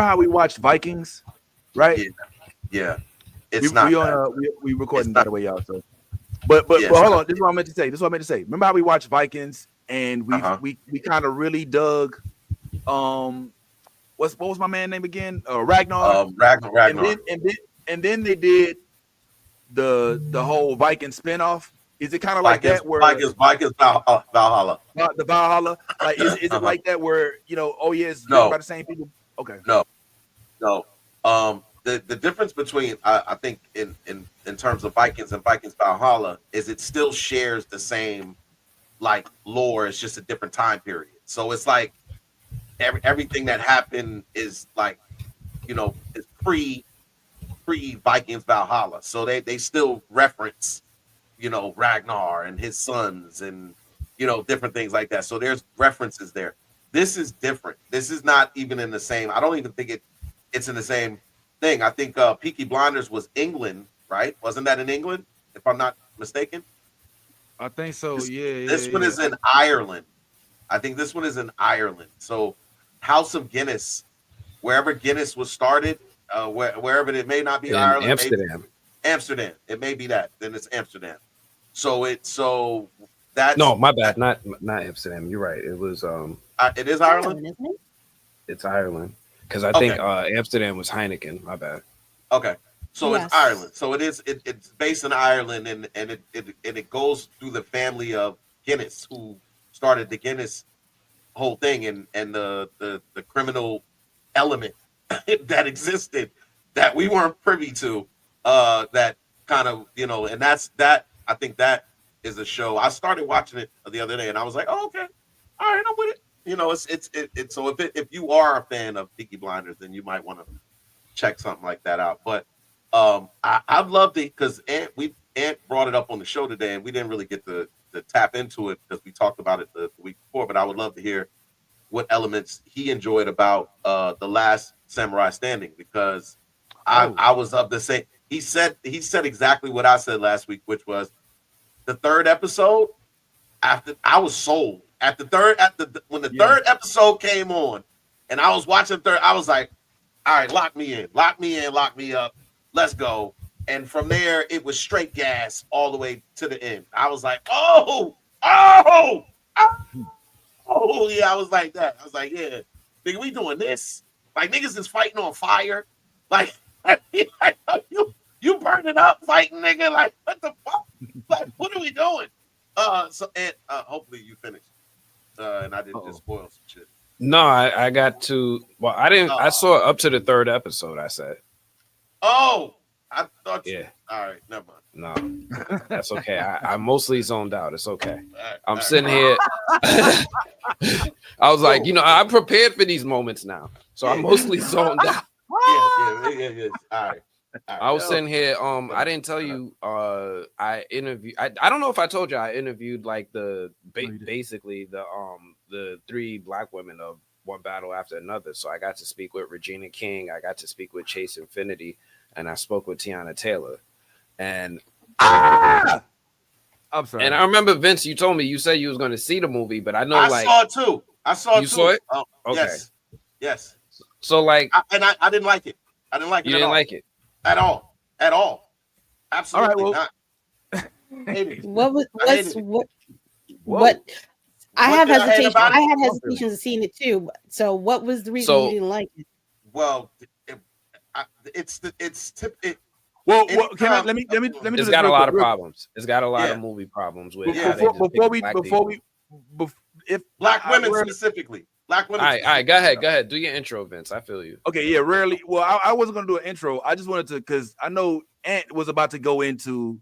how we watched Vikings, right? Yeah. It's not. We recording by the way, y'all. So, but hold on. This is what I meant to say. Remember how we watched Vikings and we kind of really dug. What was my man name again? Ragnar. Ragnar. And then they did the whole Viking spinoff. Is it kind of like that where Vikings Valhalla? The Valhalla, like is it like that where it's written by the same people? Okay, no. The difference between I think in terms of Vikings and Vikings Valhalla is it still shares the same like lore. It's just a different time period. So it's like everything that happened is like it's pre Vikings Valhalla. So they still reference Ragnar and his sons and different things like that. So there's references there. This is different. This is not even in the same. I don't even think it's in the same thing. I think Peaky Blinders was England, right? Wasn't that in England, if I'm not mistaken? I think so. This one is in Ireland. I think this one is in Ireland. So House of Guinness, wherever Guinness was started, wherever it may not be in Ireland, Amsterdam. It may be that. Then it's Amsterdam. So that's no, my bad. Not Amsterdam. You're right. It was it is Ireland. Isn't it? It's Ireland because I think Amsterdam was Heineken. My bad. Okay, so it's Ireland. So it's based in Ireland, and it goes through the family of Guinness, who started the Guinness whole thing, and the criminal element that existed that we weren't privy to. That kind of and that's that. I think that is a show. I started watching it the other day, and I was like, oh, okay, all right, I'm with it. It's so if you are a fan of Peaky Blinders, then you might want to check something like that out. But I've loved it because Ant brought it up on the show today, and we didn't really get to tap into it because we talked about it the week before. But I would love to hear what elements he enjoyed about The Last Samurai Standing, because I was of the same. He said exactly what I said last week, which was the third episode. After I was sold when the third episode came on, and I was watching third, I was like, all right, lock me in, lock me up, let's go. And from there, it was straight gas all the way to the end. I was like, oh, yeah, I was like that. I was like, yeah, nigga, we doing this? Like, niggas is fighting on fire. Like you burning up, fighting, nigga. Like, what the fuck? Like, what are we doing? Hopefully you finished. And I didn't just spoil some shit. No, I got to. Well, I didn't. I saw up to the third episode. I said. Oh, I thought. Yeah. All right, never mind. No, that's okay. I mostly zoned out. It's okay. I'm sitting here. I was like, I'm prepared for these moments now, so I'm mostly zoned out. Yeah. All right. I was sitting here. I didn't tell you. I interviewed. I don't know if I told you. I interviewed like basically the three black women of One Battle After Another. So I got to speak with Regina King. I got to speak with Chase Infiniti, and I spoke with Teyona Taylor. And I'm sorry. And I remember, Vince, you told me you said you was going to see the movie, but I know I saw it too. You saw it? Okay. Yes. So like, I didn't like it. I didn't like it. You didn't like it at all. Absolutely not. What? I had hesitations of seeing it too. So what was the reason you didn't like it? Well, It's got a lot of problems. It's got a lot of movie problems with if black women specifically. Black women. All right, go ahead. Do your intro, Vince. I feel you. Okay, yeah, rarely. Well, I wasn't gonna do an intro. I just wanted to, because I know Ant was about to go into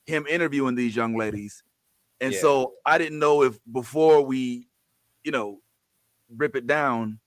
him interviewing these young ladies, and so I didn't know if before we, rip it down,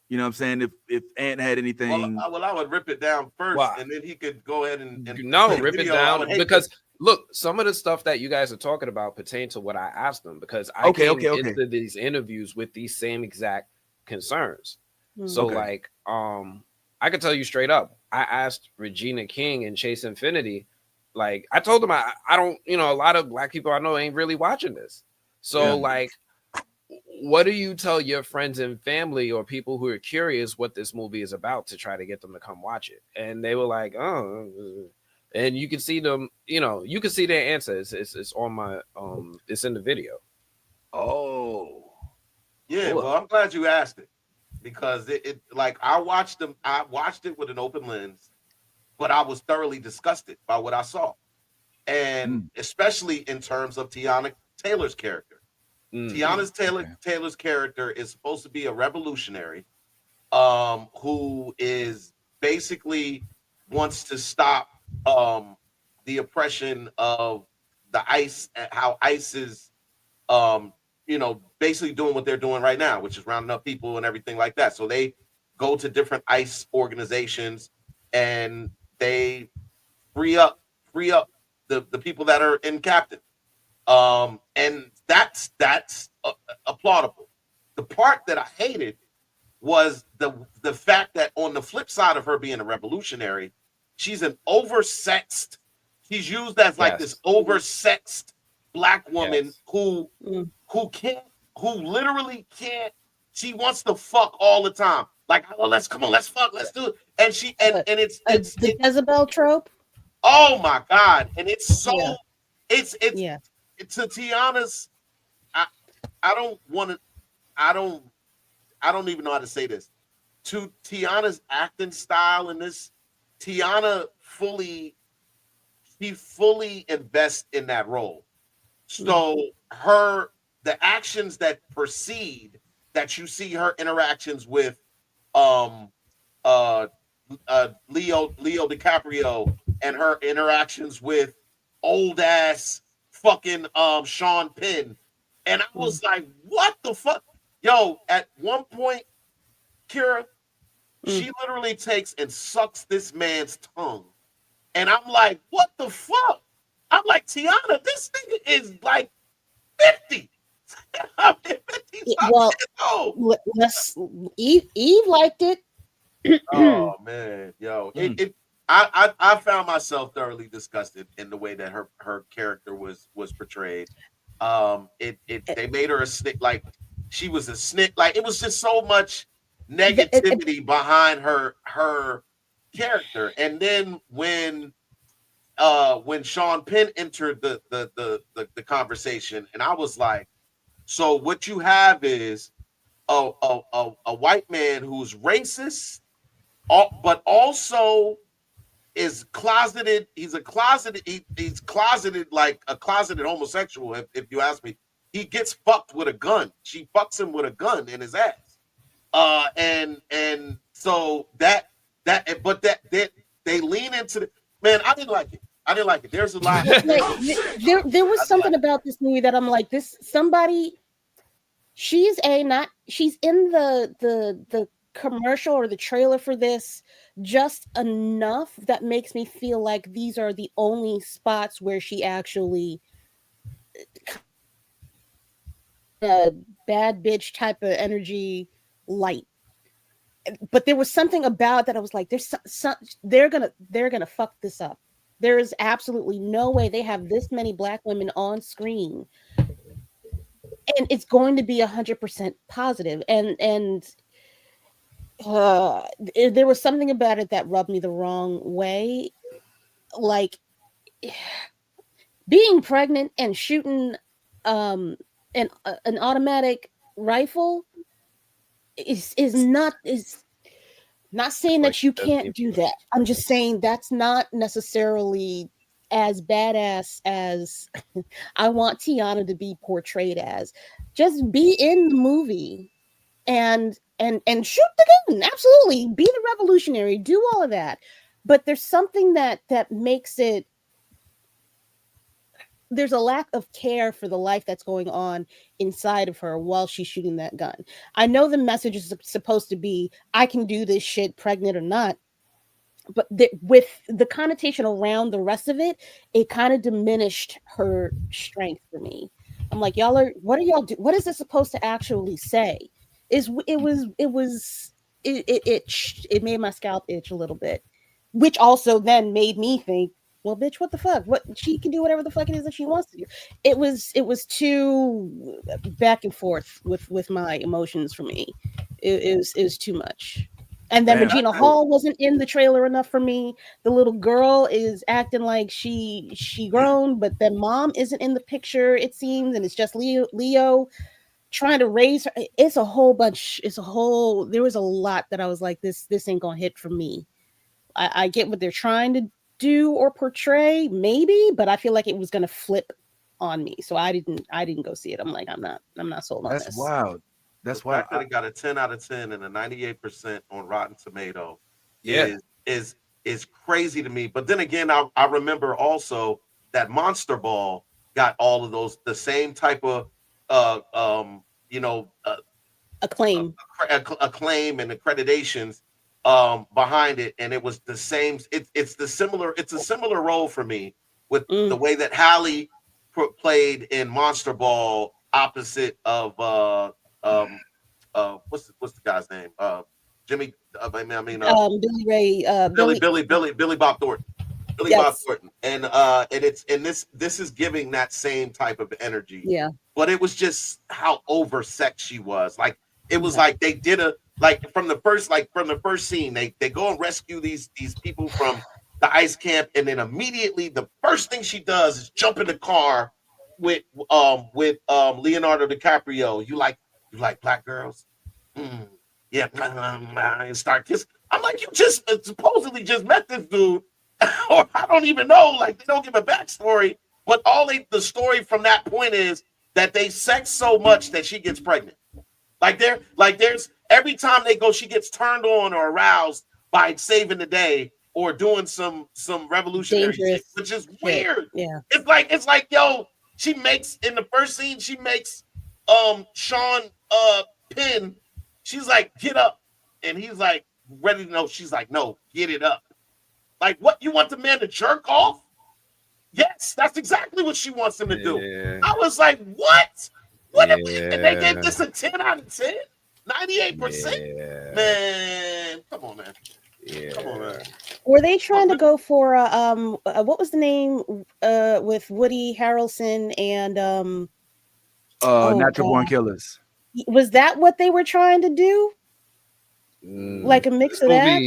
you know what I'm saying, if Ant had anything. Well, I would rip it down first, and then he could go ahead and rip it down, because look, some of the stuff that you guys are talking about pertain to what I asked them, because I came into these interviews with these same exact concerns. So like, I could tell you straight up, I asked Regina King and Chase Infiniti, like I told them I don't, a lot of black people I know ain't really watching this. So like, what do you tell your friends and family or people who are curious what this movie is about to try to get them to come watch it? And they were like, oh, and you can see them, you can see their answers. It's on my it's in the video. Oh, yeah. Cool. Well, I'm glad you asked it, because it like I watched it with an open lens, but I was thoroughly disgusted by what I saw, and especially in terms of Teyona Taylor's character. Taylor's character is supposed to be a revolutionary, who is basically wants to stop the oppression of the ICE, how ICE is basically doing what they're doing right now, which is rounding up people and everything like that. So they go to different ICE organizations and they free up the people that are in captive. And that's applaudable. The part that I hated was the fact that on the flip side of her being a revolutionary, she's an oversexed. She's used as like this oversexed Black woman who literally can't. She wants to fuck all the time. Like, oh, let's fuck, let's do it. And she and it's the Jezebel trope. Oh my God! And it's so it's to Tiana's. I don't even know how to say this. To Tiana's acting style in this, Teyona fully invests in that role. So the actions that precede that, you see her interactions with Leo DiCaprio and her interactions with old ass fucking Sean Penn. And I was like, what the fuck? Yo, at one point, Kira, she literally takes and sucks this man's tongue. And I'm like, what the fuck? I'm like, Teyona, this nigga is like 50. I mean, 50 well, Eve liked it. Oh man, yo. I found myself thoroughly disgusted in the way that her character was portrayed. They made her a snitch, like she was a snitch. Like, it was just so much negativity behind her character. And then when Sean Penn entered the conversation, and I was like, so what you have is a white man who's racist, but also is closeted. He's closeted like a closeted homosexual. If you ask me, he gets fucked with a gun. She fucks him with a gun in his ass. And so that they lean into the man. I didn't like it. There's a lot. There was something about this movie that I'm like, she's in the commercial or the trailer for this just enough that makes me feel like these are the only spots where she actually bad bitch type of energy light. But there was something about that I was like, they're gonna fuck this up. There is absolutely no way they have this many Black women on screen, and it's going to be 100% positive. And there was something about it that rubbed me the wrong way. Like, being pregnant and shooting an automatic rifle is not saying that you can't do that. I'm just saying that's not necessarily as badass as I want Teyona to be portrayed as. Just be in the movie and shoot the gun. Absolutely. Be the revolutionary. Do all of that. But there's something that makes it, there's a lack of care for the life that's going on inside of her while she's shooting that gun. I know the message is supposed to be, I can do this shit, pregnant or not. But with the connotation around the rest of it, it kind of diminished her strength for me. I'm like, what are y'all do? What is this supposed to actually say? It made my scalp itch a little bit, which also then made me think, well, bitch, what the fuck? What, she can do whatever the fuck it is that she wants to do. It was too back and forth with my emotions for me. It was too much. And then Man, Regina Hall wasn't in the trailer enough for me. The little girl is acting like she grown, but then mom isn't in the picture, it seems, and it's just Leo trying to raise her. It's a whole bunch. There was a lot that I was like, this ain't gonna hit for me. I get what they're trying to do or portray, maybe, but I feel like it was gonna flip on me. So I didn't go see it. I'm like, I'm not sold on this. That's wild. That's the wild. fact that it got a 10 out of 10 and a 98% on Rotten Tomato Yeah. is crazy to me. But then again, I remember also that Monster Ball got all of those, the same type of acclaim and accreditations behind it, and it was the same. It's a similar role for me with the way that Halle played in Monster Ball opposite of what's the guy's name? Jimmy. Billy Ray. Billy Bob Thornton. Bob Thornton. And this is giving that same type of energy. Yeah. But it was just how oversexed she was. Like it was like they did from the first scene, they go and rescue these people from the ice camp, and then immediately the first thing she does is jump in the car with Leonardo DiCaprio. You like black girls? Yeah, and start kissing. I'm like, you just supposedly just met this dude, or I don't even know. Like they don't give a backstory, but the story from that point is that they sex so much that she gets pregnant. There's every time they go, she gets turned on or aroused by saving the day or doing some revolutionary shit, which is weird. Yeah, it's like yo, she makes in the first scene, she makes Sean Penn. She's like, get up, and he's like ready to know. She's like, no, get it up. Like, what, you want the man to jerk off? Yes, that's exactly what she wants him to do. Yeah. I was like, what? What? Yeah. And they gave this a 10 out of 10? 98%? Yeah. Man, come on, man. Yeah. Come on, man. Were they trying to go for what was the name with Woody Harrelson and Natural Born Killers? Was that what they were trying to do? Like a mix of that?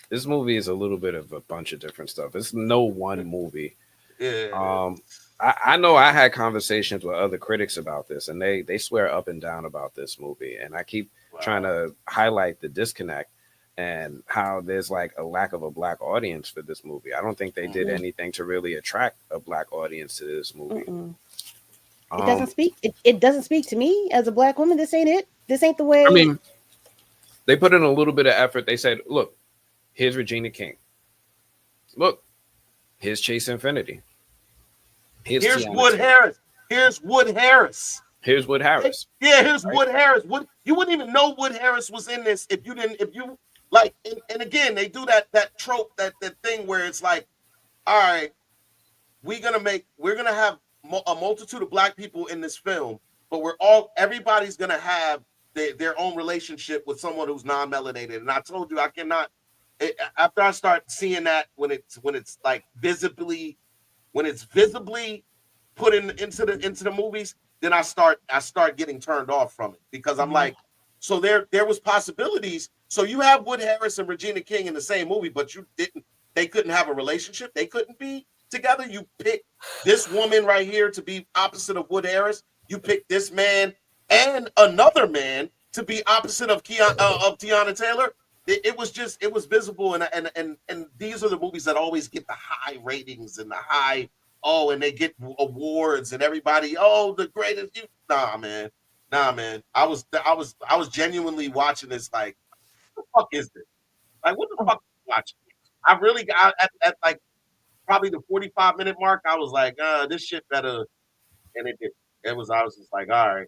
This movie is a little bit of a bunch of different stuff. It's no one movie. Yeah. I know I had conversations with other critics about this, and they swear up and down about this movie. And I keep trying to highlight the disconnect and how there's like a lack of a black audience for this movie. I don't think they did anything to really attract a black audience to this movie. It doesn't speak. It doesn't speak to me as a black woman. This ain't it. This ain't the way. I mean, they put in a little bit of effort. They said, look, here's Regina King. Look, here's Chase Infiniti. Here's Wood Harris. Here's Wood Harris. Here's Wood Harris. Yeah, here's Wood Harris. You wouldn't even know Wood Harris was in this if you like. And again, they do that trope, that thing where it's like, all right, we're gonna have a multitude of black people in this film, but everybody's gonna have their own relationship with someone who's non-melanated. And I told you I cannot. After I start seeing that when it's like visibly put into the movies, then I start getting turned off from it, because I'm like, so there was possibilities. So you have Wood Harris and Regina King in the same movie, but they couldn't have a relationship. They couldn't be together. You pick this woman right here to be opposite of Wood Harris. You pick this man and another man to be opposite of Teyona Taylor. It was visible, and these are the movies that always get the high ratings and the high, and they get awards and everybody, the greatest. Nah, man. I was genuinely watching this like, what the fuck is this? Like, what the fuck are you watching? I really got at like probably the 45-minute mark. I was like, this shit better, and it did. I was just like, all right,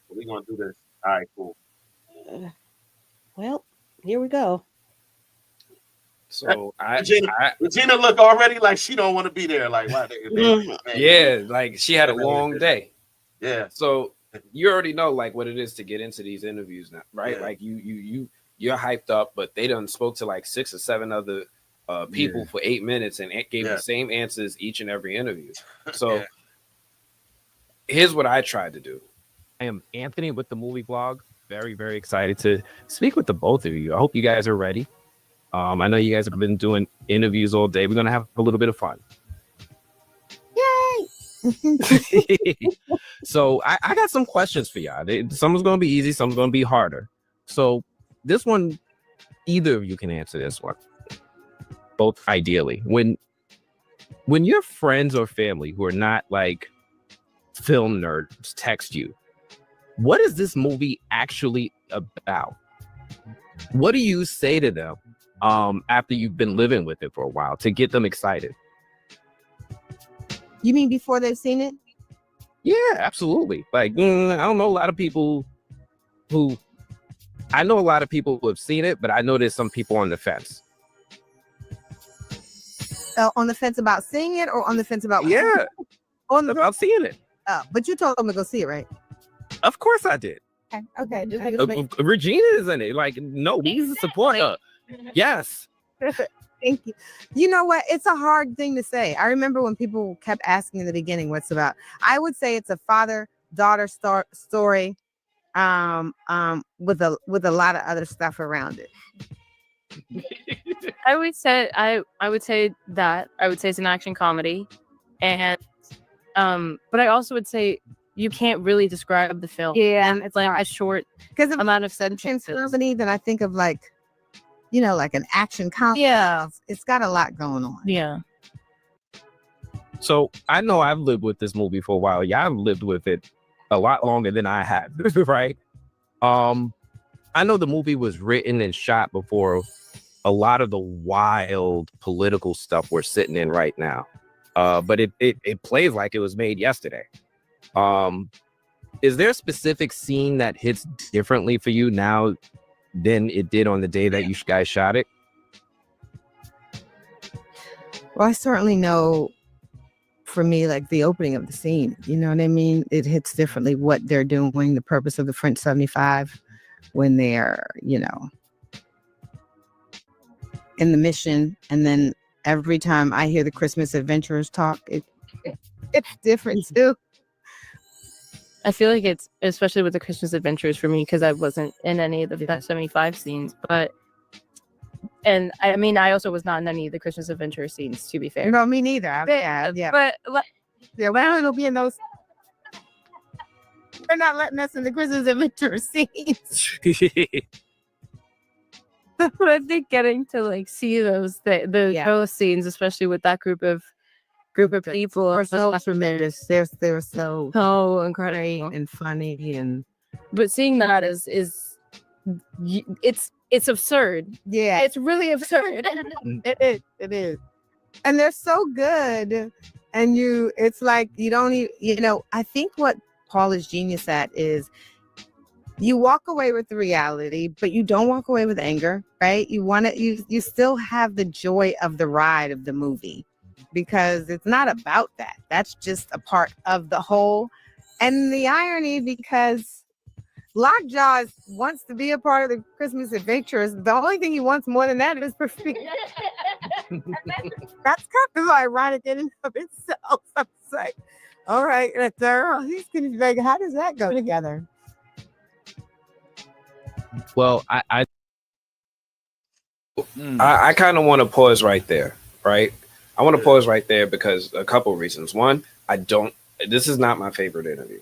we're gonna do this. All right, cool. Well, here we go. So Regina look already like she don't want to be there. Like, why? Yeah, like she had a long day. Yeah. So you already know like what it is to get into these interviews now, right? Yeah. Like you're hyped up, but they done spoke to like 6 or 7 other people for 8 minutes and gave the same answers each and every interview. So here's what I tried to do. I am Anthony with the movie blog. Very, very excited to speak with the both of you. I hope you guys are ready. I know you guys have been doing interviews all day. We're going to have a little bit of fun. Yay! So I got some questions for y'all. Some's going to be easy. Some's going to be harder. So this one, either of you can answer this one. Both ideally. When your friends or family who are not like film nerds text you, what is this movie actually about? What do you say to them after you've been living with it for a while to get them excited? You mean before they've seen it? Yeah, absolutely. Like, I don't know a lot of people who have seen it, but I know there's some people on the fence. On the fence about seeing it, or on the fence about about seeing it. But you told them to go see it, right? Of course I did. Okay. Regina is in it. Like, no, he's a supporter. Yes. Thank you. You know what? It's a hard thing to say. I remember when people kept asking in the beginning what's about. I would say it's a father-daughter story with a lot of other stuff around it. I would say that it's an action comedy, and but I also would say you can't really describe the film. Yeah, and it's like a short amount of sentences. Comedy, then I think of like an action comedy. Yeah, it's got a lot going on. Yeah. So I know I've lived with this movie for a while. Y'all have lived with it a lot longer than I have, right? I know the movie was written and shot before a lot of the wild political stuff we're sitting in right now. But it plays like it was made yesterday. Is there a specific scene that hits differently for you now than it did on the day that you guys shot it? Well, I certainly know for me, like the opening of the scene, you know what I mean? It hits differently what they're doing, the purpose of the French 75 when they're, in the mission. And then every time I hear the Christmas adventurers talk, it's different too. I feel like it's, especially with the Christmas adventures for me, because I wasn't in any of the 75 scenes, and I mean, I also was not in any of the Christmas adventure scenes, to be fair. No, me neither. But well, it'll be in those. They're not letting us in the Christmas adventure scenes. But I think getting to like see those scenes, especially with that group of people, are so tremendous. They're so incredible and funny, but seeing that it's absurd. Yeah, it's really absurd. It is, and they're so good. And it's like you don't even, I think what Paul is genius at is you walk away with the reality, but you don't walk away with anger, right? You still have the joy of the ride of the movie, because it's not about that. That's just a part of the whole. And the irony, because Lockjaw wants to be a part of the Christmas adventures. The only thing he wants more than that is perfect. That's kind of ironic in and of itself. I'm like, all right, he's gonna be like, how does that go together? Well, I kind of want to pause right there, right? I want to pause right there because a couple of reasons. One, this is not my favorite interview.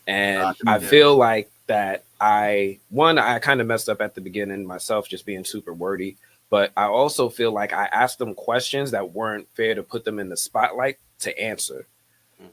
And I feel like that I kind of messed up at the beginning myself, just being super wordy. But I also feel like I asked them questions that weren't fair to put them in the spotlight to answer.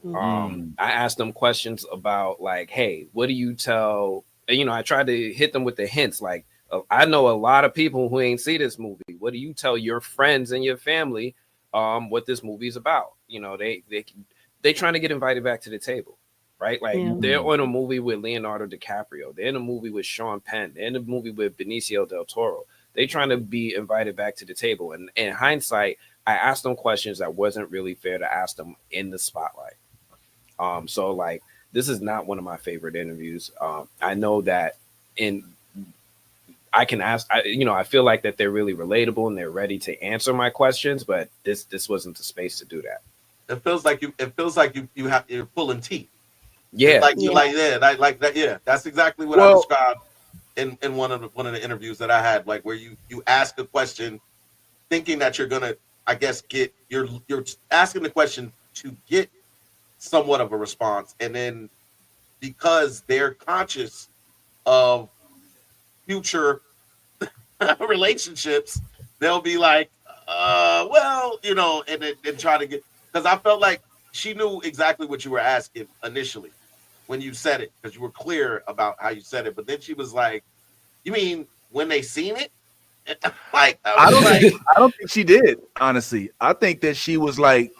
I asked them questions about like, hey, what do you tell? I tried to hit them with the hints. Like, I know a lot of people who ain't see this movie. What do you tell your friends and your family what this movie is about? They trying to get invited back to the table. Right? Like they're on a movie with Leonardo DiCaprio. They're in a movie with Sean Penn. They're in a movie with Benicio del Toro. They're trying to be invited back to the table. And in hindsight, I asked them questions that wasn't really fair to ask them in the spotlight. So like, this is not one of my favorite interviews. I know that I can ask, I feel like that they're really relatable and they're ready to answer my questions, but this wasn't the space to do that. It feels like you're pulling teeth. Yeah. It's like you like that. Yeah, that's exactly what I described in one of the interviews that I had, like where you ask a question thinking that you're gonna, I guess, you're asking the question to get somewhat of a response, and then because they're conscious of future relationships, they'll be like, well, and then try to get, because I felt like she knew exactly what you were asking initially when you said it, because you were clear about how you said it, but then she was like, you mean when they seen it? Like, I don't think she did, honestly. I think that she was like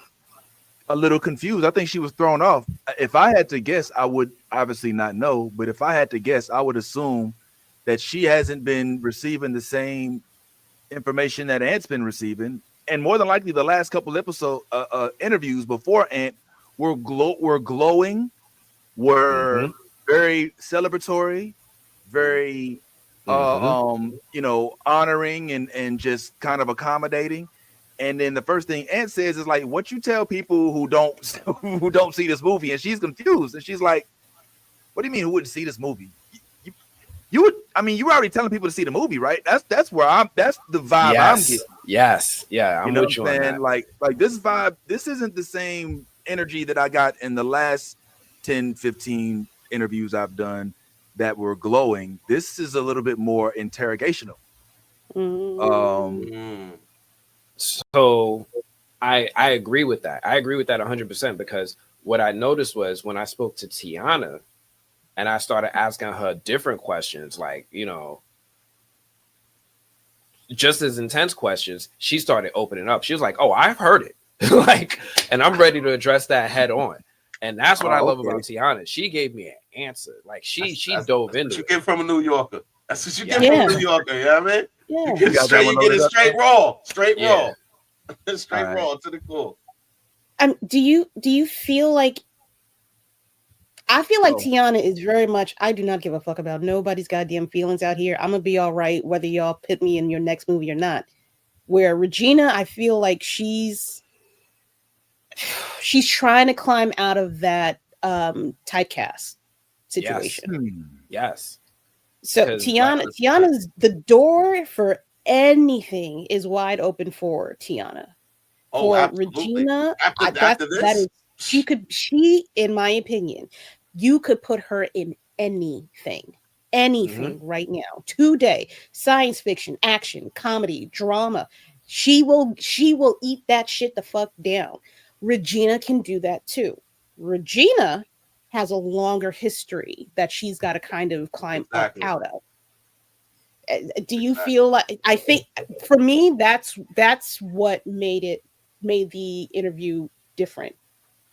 a little confused. I think she was thrown off. If I had to guess, I would obviously not know, but if I had to guess, I would assume that she hasn't been receiving the same information that Ant's been receiving, and more than likely the last couple interviews before Ant were glowing, were very celebratory, very honoring and just kind of accommodating. And then the first thing Ant says is like, what you tell people who don't see this movie? And she's confused. And she's like, what do you mean who wouldn't see this movie? You would, I mean, you were already telling people to see the movie, right? That's the vibe I'm getting. Yes. Yeah. I'm with you on that. Like this vibe, this isn't the same energy that I got in the last 10, 15 interviews I've done that were glowing. This is a little bit more interrogational. So I agree with that. I agree with that 100%, because what I noticed was when I spoke to Teyona and I started asking her different questions, like, just as intense questions, she started opening up. She was like, oh, I've heard it. And I'm ready to address that head on. And that's what I love about Teyona. She gave me an answer. Like she dove into it. You get from a New Yorker. That's what you get from a New Yorker. You know what I mean? Yeah. You get it straight raw. Straight raw to the core. Do you feel like, I feel like Teyona is very much, I do not give a fuck about nobody's goddamn feelings out here. I'm gonna be all right whether y'all put me in your next movie or not. Where Regina, I feel like she's trying to climb out of that typecast situation. Yes. So Teyana's, the door for anything is wide open for Teyona. For Regina, she, in my opinion, you could put her in anything right now, today, science fiction, action, comedy, drama. She will eat that shit the fuck down. Regina can do that too. Regina has a longer history that she's got to kind of climb up out of. Do you feel like, I think for me, that's what made the interview different.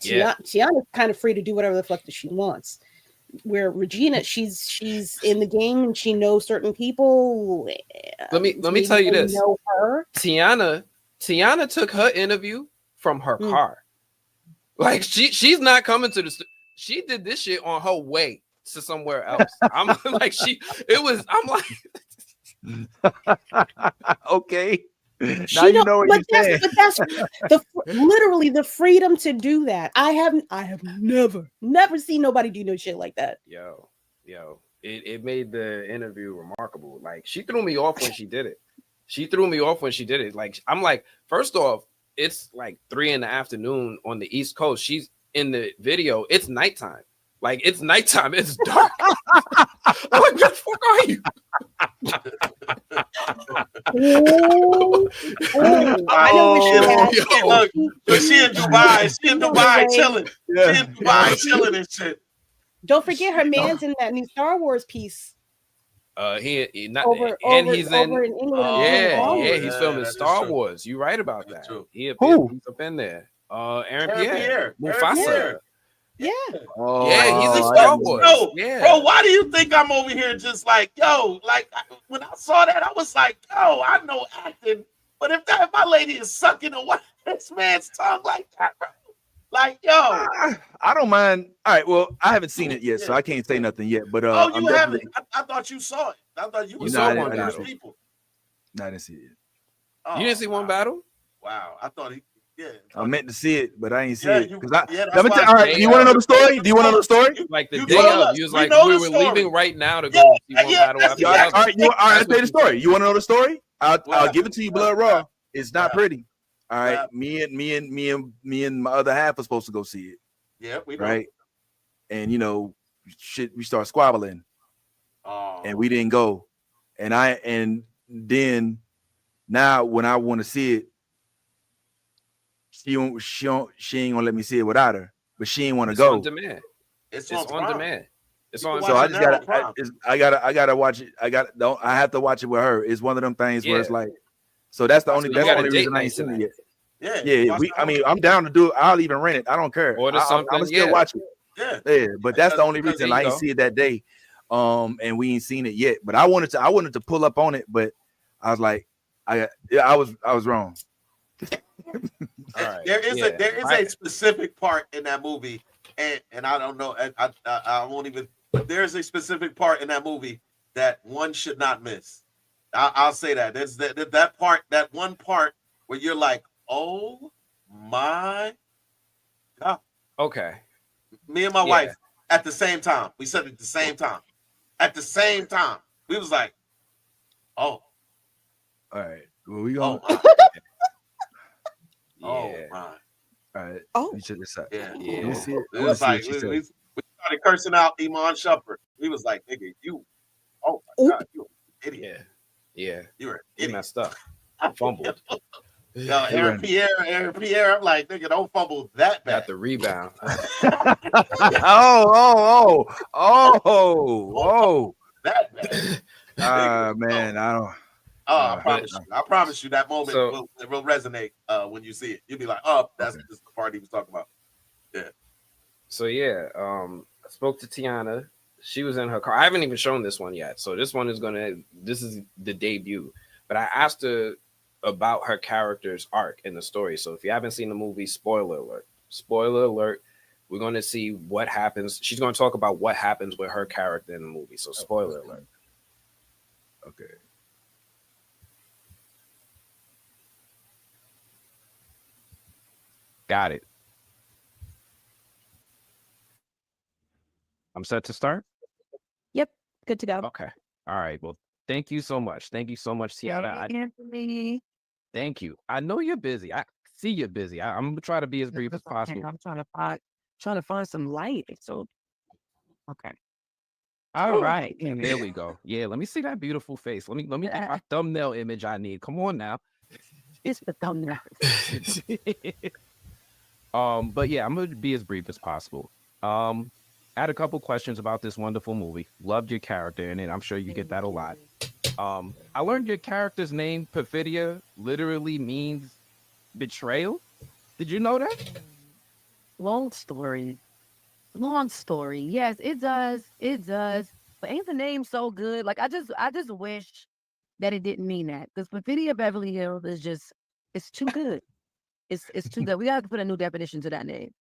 Teyana's kind of free to do whatever the fuck that she wants. Where Regina, she's in the game and she knows certain people. Let me tell you this. Know her. Teyona took her interview from her car. Like she's not coming to the. She did this shit on her way to somewhere else. I'm like okay. Now you know what you're saying. But that's literally the freedom to do that. I have never seen nobody do no shit like that. Yo, it made the interview remarkable. Like she threw me off when she did it. Like I'm like, first off, it's like 3 PM on the East Coast. She's in the video. It's nighttime. Like it's nighttime. It's dark. I'm like, what the fuck are you? I know look, but she in Dubai. She in Dubai chilling. Yeah. She in Dubai chilling and shit. Don't forget her man's in that new Star Wars piece. He's in England. He's filming Star Wars. You're right about that. He's up in there. Aaron Pierre. Mufasa. Yeah. He's in Star Wars. Bro, why do you think I'm over here just like, when I saw that, I was like, I know acting, but if my lady is sucking a this man's tongue like that, bro. Like, yo, I don't mind. All right, well, I haven't seen it yet, so I can't say nothing yet. But oh, I'm you haven't? definitely. I thought you saw it. I thought you You was saw one one of the first battle. people. No, I didn't see it. Oh, You didn't see one battle? Wow, I thought he. Yeah, I meant to see it, but I ain't see Yeah, it you- because yeah, that's Let me why tell. I All said right, they do you want to know the are- story? Do you want to know the story? Like the You day told of, us. you was We like, know we the were story. leaving right now to go Yeah, see one yeah, battle that's- after All the right, other. all right, I'll That's tell you the what story. You want to know the story? I'll Wow. give it to you, blood raw. It's not Wow. pretty. All right, Wow. me and my other half are supposed to go see it, Yeah, we know. right? And we start squabbling, Oh, and we didn't go. And then now when I want to see it, she ain't gonna let me see it without her, but she ain't want to It's on go. demand. it's It's on on Prime. demand. It's You on. can So watch I it just now gotta, on Prime. I gotta watch it. I have to watch it with her. It's one of them things where it's Yeah. like, so that's the So only you that's got the a only date reason I night ain't seen it tonight. yet. Yeah, Yeah, I'm down to do it. I'll even rent it. I don't care. Order I'm something, gonna still yeah. watch it. Yeah, Yeah, but that's the only Because reason there I you ain't go. see it that day. And we ain't seen it yet. But I wanted to pull up on it, but I was like, I was wrong. All right. there is Yeah. a specific part in that movie, and I don't know. I won't even. There's a specific part in that movie that one should not miss. I'll say that. There's that part, that one part where you're like, oh my God. Okay. Me and my Yeah. wife at the same time. We said it at the same time. At the same time, we was like, oh, All right. Well, we oh gonna. my, oh Yeah. my, All right. Oh. We should decide. yeah. Yeah. Let me see it. It I want to was see like what she we said. started cursing out Iman Shumpert. We was like, nigga, you, oh my Oop. God, you an idiot. Yeah. You're an He idiot. messed up. Fumbled. Yo, Aaron Pierre, I'm like, nigga, don't fumble that bad. Got the rebound. Oh. That bad. Man, I don't. I promise you that moment So- will resonate when you see it. You'll be like, oh, that's Okay. this is the part he was talking about. So yeah, I spoke to Teyona. She was in her car. I haven't even shown this one yet. So this is the debut. But I asked her about her character's arc in the story. So if you haven't seen the movie, spoiler alert. Spoiler alert. We're going to see what happens. She's going to talk about what happens with her character in the movie. So spoiler alert. Okay. Got it. I'm set to start. Good to go. Okay. All right. Well, thank you so much. Thank you so much, Teyona. Anthony. Thank you. I know you're busy. I see you're busy. I'm gonna try to be as brief as possible. I'm trying to find some light. So okay. All right. There we go. Yeah, let me see that beautiful face. Let me get my thumbnail image I need. Come on now. It's the thumbnail. But yeah, I'm gonna be as brief as possible. I had a couple questions about this wonderful movie. Loved your character in it. I'm sure you get that a lot. I learned your character's name, Perfidia, literally means betrayal. Did you know that? Long story. Yes, it does. But ain't the name so good? Like I just wish that it didn't mean that. Because Perfidia Beverly Hills is just it's too good. It's too good. We gotta put a new definition to that name.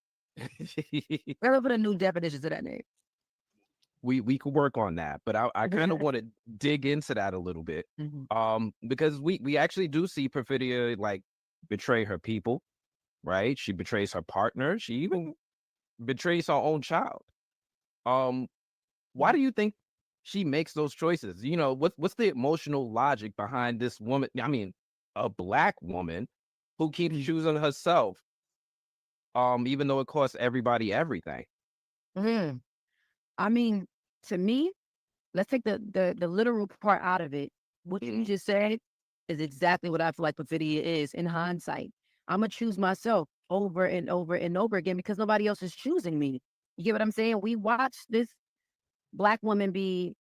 We gotta put a new definition to that name. We could work on that, but I kind of want to dig into that a little bit. Because we actually do see Perfidia like betray her people, right? She betrays her partner. She even betrays her own child. Why do you think she makes those choices? You know, what's the emotional logic behind this woman? I mean, a Black woman who keeps choosing herself, even though it costs everybody everything. I mean, to me, let's take the literal part out of it. What you just said is exactly what I feel like Perfidia is in hindsight. I'm gonna choose myself over and over and over again because nobody else is choosing me. You get what I'm saying? We watched this Black woman be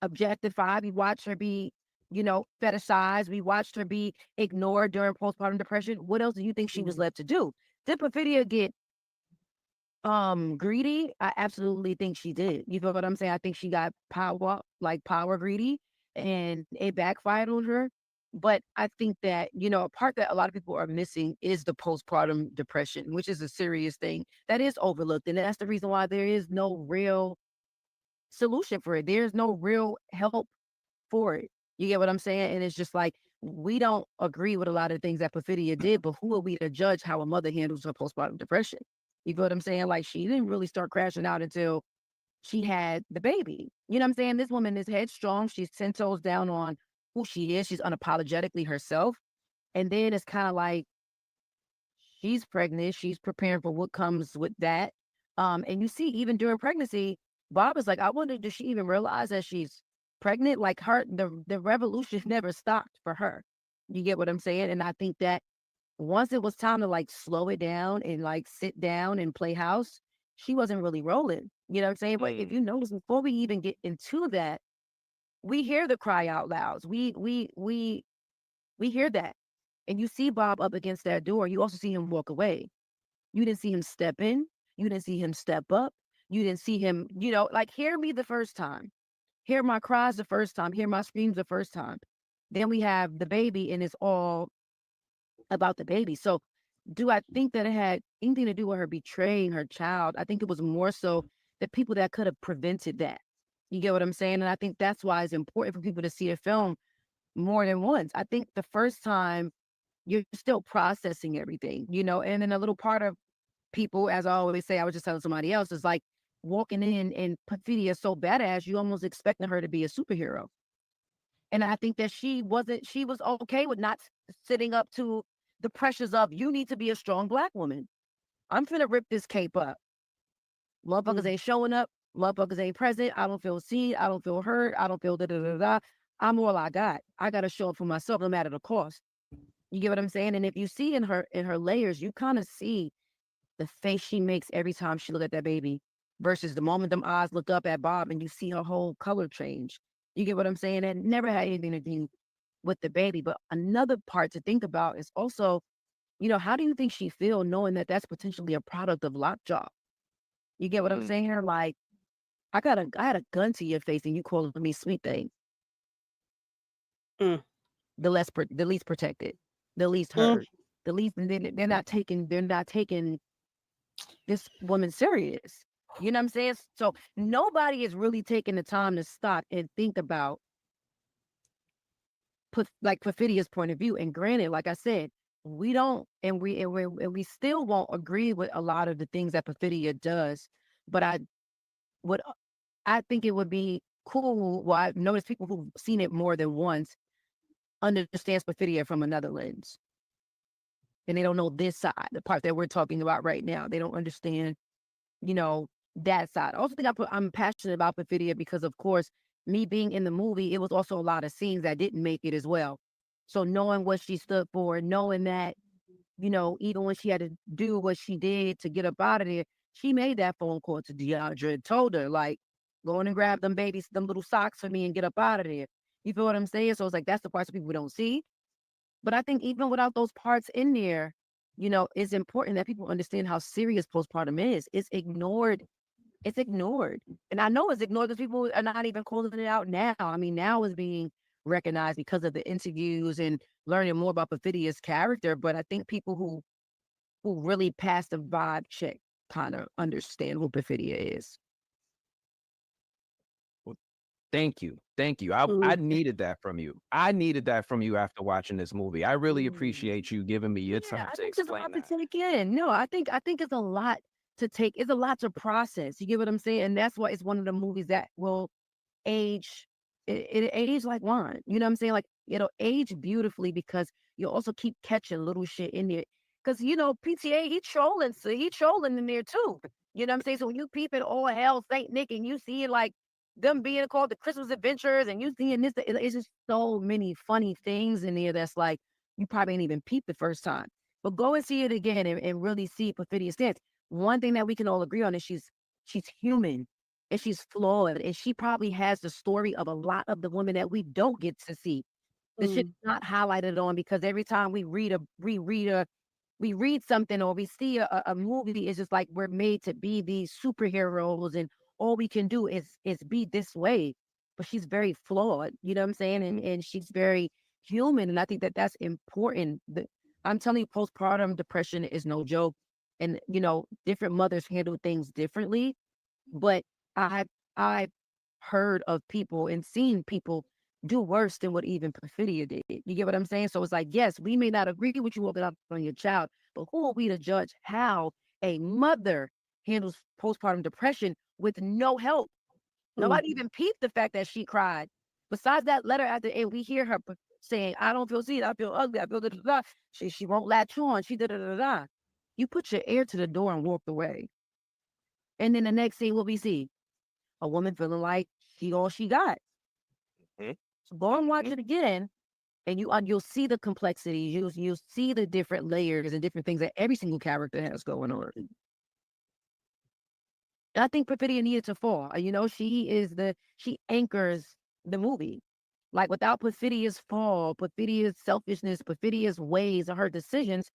objectified. We watched her be, fetishized. We watched her be ignored during postpartum depression. What else do you think she was left to do? Did Perfidia get greedy? I absolutely think she did. You feel what I'm saying? I think she got power greedy and it backfired on her. But I think that, a part that a lot of people are missing is the postpartum depression, which is a serious thing that is overlooked. And that's the reason why there is no real solution for it. There's no real help for it. You get what I'm saying? And it's just like, we don't agree with a lot of things that Perfidia did, but who are we to judge how a mother handles her postpartum depression? You get what I'm saying? Like, she didn't really start crashing out until she had the baby. You know what I'm saying? This woman is headstrong. She's 10 toes down on who she is. She's unapologetically herself. And then it's kind of like, she's pregnant. She's preparing for what comes with that. And you see, even during pregnancy, Bob is like, I wonder, does she even realize that she's pregnant? Like, the revolution never stopped for her. You get what I'm saying? And I think that once it was time to like slow it down and like sit down and play house, she wasn't really rolling. You know what I'm saying? But if you notice, before we even get into that, we hear the cry out louds. We hear that. And you see Bob up against that door. You also see him walk away. You didn't see him step in. You didn't see him step up. You didn't see him, like, hear me the first time. Hear my cries the first time. Hear my screams the first time. Then we have the baby, and it's all about the baby. So do I think that it had anything to do with her betraying her child? I think it was more so the people that could have prevented that. You get what I'm saying? And I think that's why it's important for people to see a film more than once. I think the first time you're still processing everything, and then a little part of people, as I always say, I was just telling somebody else, is like walking in and Perfidia is so badass, you almost expecting her to be a superhero. And I think that she was okay with not sitting up to the pressures of, you need to be a strong Black woman. I'm finna rip this cape up. Motherfuckers ain't showing up. Motherfuckers ain't present. I don't feel seen. I don't feel heard. I don't feel da-da-da-da. I'm all I got. I got to show up for myself no matter the cost. You get what I'm saying? And if you see in her layers, you kind of see the face she makes every time she look at that baby versus the moment them eyes look up at Bob and you see her whole color change. You get what I'm saying? That never had anything to do with the baby. But another part to think about is also, how do you think she feel knowing that that's potentially a product of lockjaw? You get what I'm saying here? Like, I had a gun to your face and you calling me sweet thing. The least protected, the least hurt, the least. They're not taking this woman serious. You know what I'm saying? So nobody is really taking the time to stop and think about Perfidia's point of view. And granted, like I said, we don't, and we still won't agree with a lot of the things that Perfidia does. But I think it would be cool. Well, I've noticed people who've seen it more than once understands Perfidia from another lens. And they don't know this side, the part that we're talking about right now. They don't understand, that side. I also think I'm passionate about Perfidia because, of course, me being in the movie, it was also a lot of scenes that didn't make it as well. So knowing what she stood for, knowing that, even when she had to do what she did to get up out of there, she made that phone call to Deandra and told her, like, go in and grab them babies, them little socks for me and get up out of there. You feel what I'm saying? So it's like, that's the parts that people don't see. But I think even without those parts in there, it's important that people understand how serious postpartum is. It's ignored. It's ignored. And I know it's ignored because people are not even calling it out now. I mean, now it's being recognized because of the interviews and learning more about Perfidia's character. But I think people who really pass the vibe check kind of understand who Perfidia is. Thank you. I needed that from you. I needed that from you after watching this movie. I really appreciate you giving me your time to explain that. To take in. No, I think it's a lot to take. It's a lot to process. You get what I'm saying? And that's why it's one of the movies that will age. It age like wine. You know what I'm saying? Like, it'll age beautifully because you'll also keep catching little shit in there. Because, PTA, he trolling in there too. You know what I'm saying? So when you peep at all hell Saint Nick and you see it like them being called the Christmas Adventures and you seeing this, it's just so many funny things in there that's like, you probably ain't even peeped the first time. But go and see it again and really see Perfidia's stance. One thing that we can all agree on is she's human and she's flawed. And she probably has the story of a lot of the women that we don't get to see. This shit's not highlighted on because every time we read something or we see a movie, it's just like we're made to be these superheroes and all we can do is be this way. But she's very flawed, you know what I'm saying? And she's very human. And I think that that's important. I'm telling you, postpartum depression is no joke. And, different mothers handle things differently. But I've heard of people and seen people do worse than what even Perfidia did. You get what I'm saying? So it's like, yes, we may not agree with you walking up on your child, but who are we to judge how a mother handles postpartum depression with no help? Nobody even peeped the fact that she cried. Besides that letter at the end, we hear her saying, I don't feel seen, I feel ugly, I feel da-da-da. She won't latch on, she da-da-da-da. You put your ear to the door and walked away. And then the next scene, what we see? A woman feeling like she all she got. Mm-hmm. So go and watch it again, and you'll see the complexities. You'll see the different layers and different things that every single character has going on. I think Perfidia needed to fall. She anchors the movie. Like without Perfidia's fall, Perfidia's selfishness, Perfidia's ways or her decisions,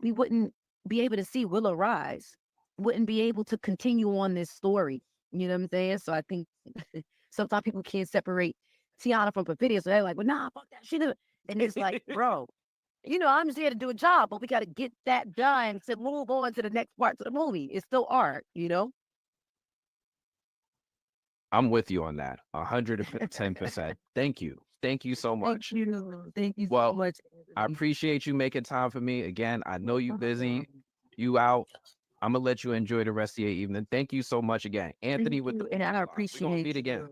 we wouldn't be able to see Willow rise. Wouldn't be able to continue on this story. You know what I'm saying? So I think sometimes people can't separate Teyona from Perfidia. So they're like, well, nah, fuck that shit. And it's like, bro, I'm just here to do a job, but we got to get that done to move on to the next parts of the movie. It's still art, I'm with you on that. 110%. Thank you. Thank you so much. Thank you Well, so much. I appreciate you making time for me. Again, I know you're busy. You out. I'm gonna let you enjoy the rest of your evening. Thank you so much again, Anthony. And I appreciate we're gonna meet again.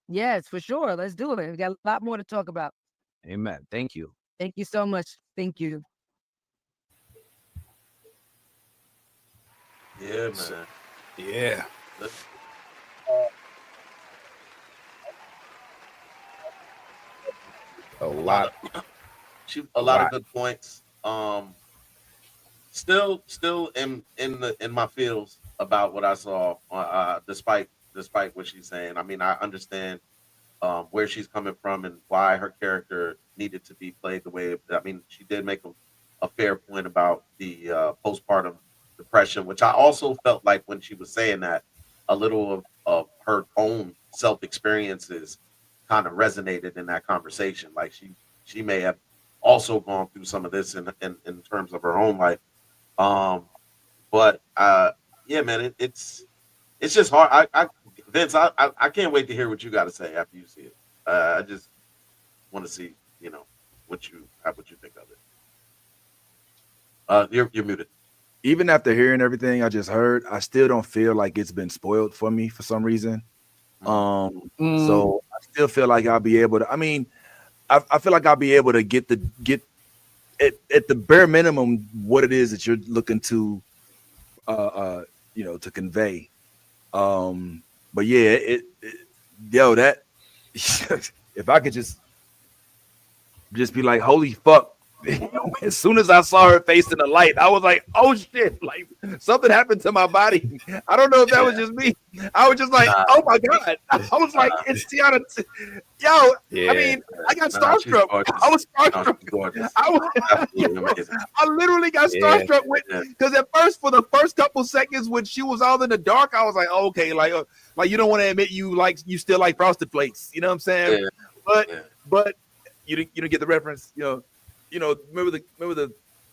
Yes, for sure. Let's do it. We got a lot more to talk about. Amen. Thank you. Thank you so much. Thank you. Yeah, man. Yeah. A lot of good points. Still in my feels about what I saw. Despite what she's saying, I mean, I understand where she's coming from and why her character needed to be played the way. I mean, she did make a fair point about the postpartum depression, which I also felt like when she was saying that, a little of her own self experiences kind of resonated in that conversation. Like she may have also gone through some of this in terms of her own life. But yeah, man, it's just hard. Vince, I can't wait to hear what you got to say after you see it. I just want to see, what you think of it. You're muted. Even after hearing everything I just heard, I still don't feel like it's been spoiled for me for some reason. So I still feel like I'll be able to. I mean, I feel like I'll be able to get at the bare minimum what it is that you're looking to, to convey. But yeah, that if I could just be like, holy fuck. As soon as I saw her face in the light, I was like, oh shit, like something happened to my body. I don't know if that was just me. I was just like, oh my God. I was like, it's Teyona. Yo, I mean, I got starstruck. I was starstruck. I literally got starstruck with, because at first, for the first couple seconds when she was all in the dark, I was like, oh, okay, like you don't want to admit you still like Frosted Flakes. You know what I'm saying? But you didn't get the reference, remember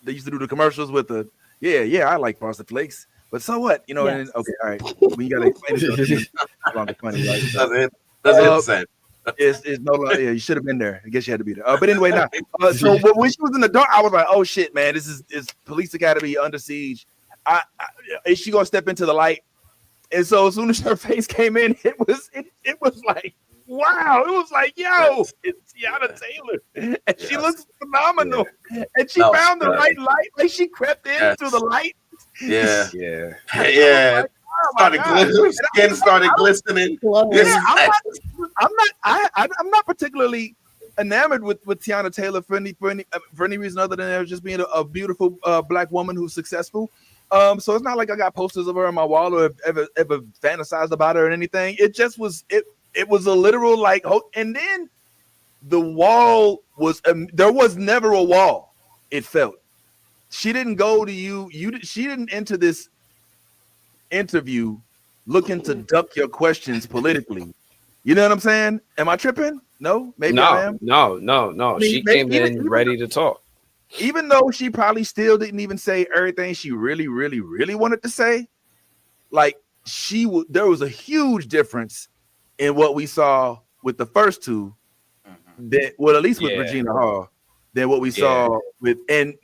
they used to do the commercials with the I like Frosted Flakes, but so what, Yes. And okay, all right, we gotta explain it. Longer funny, right? So, That's insane. It's no longer. Yeah, you should have been there. I guess you had to be there. But anyway, now, so when she was in the dark, I was like, oh shit, man, this is Police Academy under siege. Is she gonna step into the light? And so as soon as her face came in, it was like, wow, it was like, yo, it's Teyona Taylor, and she looks phenomenal. And she found the right light, like she crept in through the light. Yeah. Like, oh skin started glistening. I'm not particularly enamored with Teyona Taylor for any reason other than her just being a beautiful black woman who's successful. So it's not like I got posters of her on my wall or ever fantasized about her or anything. It just was it was a literal like, and then the wall was there was never a wall. It felt she didn't go to you. She didn't enter this interview looking to duck your questions politically. You know what I'm saying? Am I tripping? No, maybe no, I am. No. I mean, She came in ready to talk. Even though she probably still didn't even say everything she really, really, really wanted to say, like there was a huge difference in what we saw with the first two, that at least with Regina Hall, than what we saw with and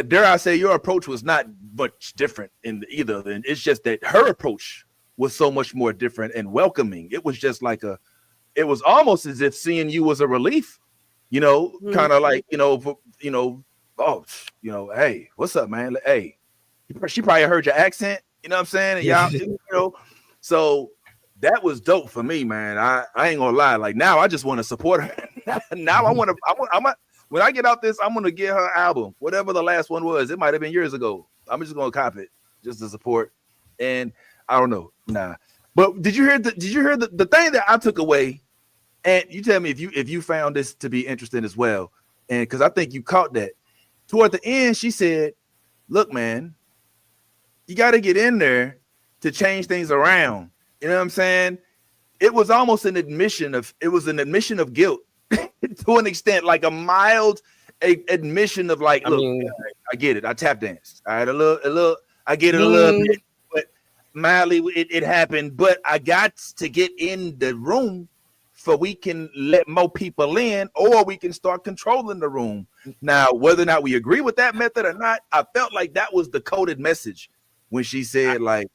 dare I say your approach was not much different in either. And it's just that her approach was so much more different and welcoming. It was just like it was almost as if seeing you was a relief, kind of like, oh, hey, what's up, man? Hey, she probably heard your accent, you know what I'm saying? And y'all, so that was dope for me, man. I ain't gonna lie. Like now, I just want to support her. Now I want to. When I get out this, I'm gonna get her album, whatever the last one was. It might have been years ago. I'm just gonna cop it just to support. And I don't know, But did you hear the thing that I took away? And you tell me if you found this to be interesting as well. And because I think you caught that. Toward the end, she said, look, man, you got to get in there to change things around. You know what I'm saying? It was almost an admission of guilt to an extent, like a mild admission of like, look, I get it. I tap danced. All right, a little, I get it a little bit, but mildly it happened. But I got to get in the room so we can let more people in, or we can start controlling the room. Now, whether or not we agree with that method or not, I felt like that was the coded message when she said, like,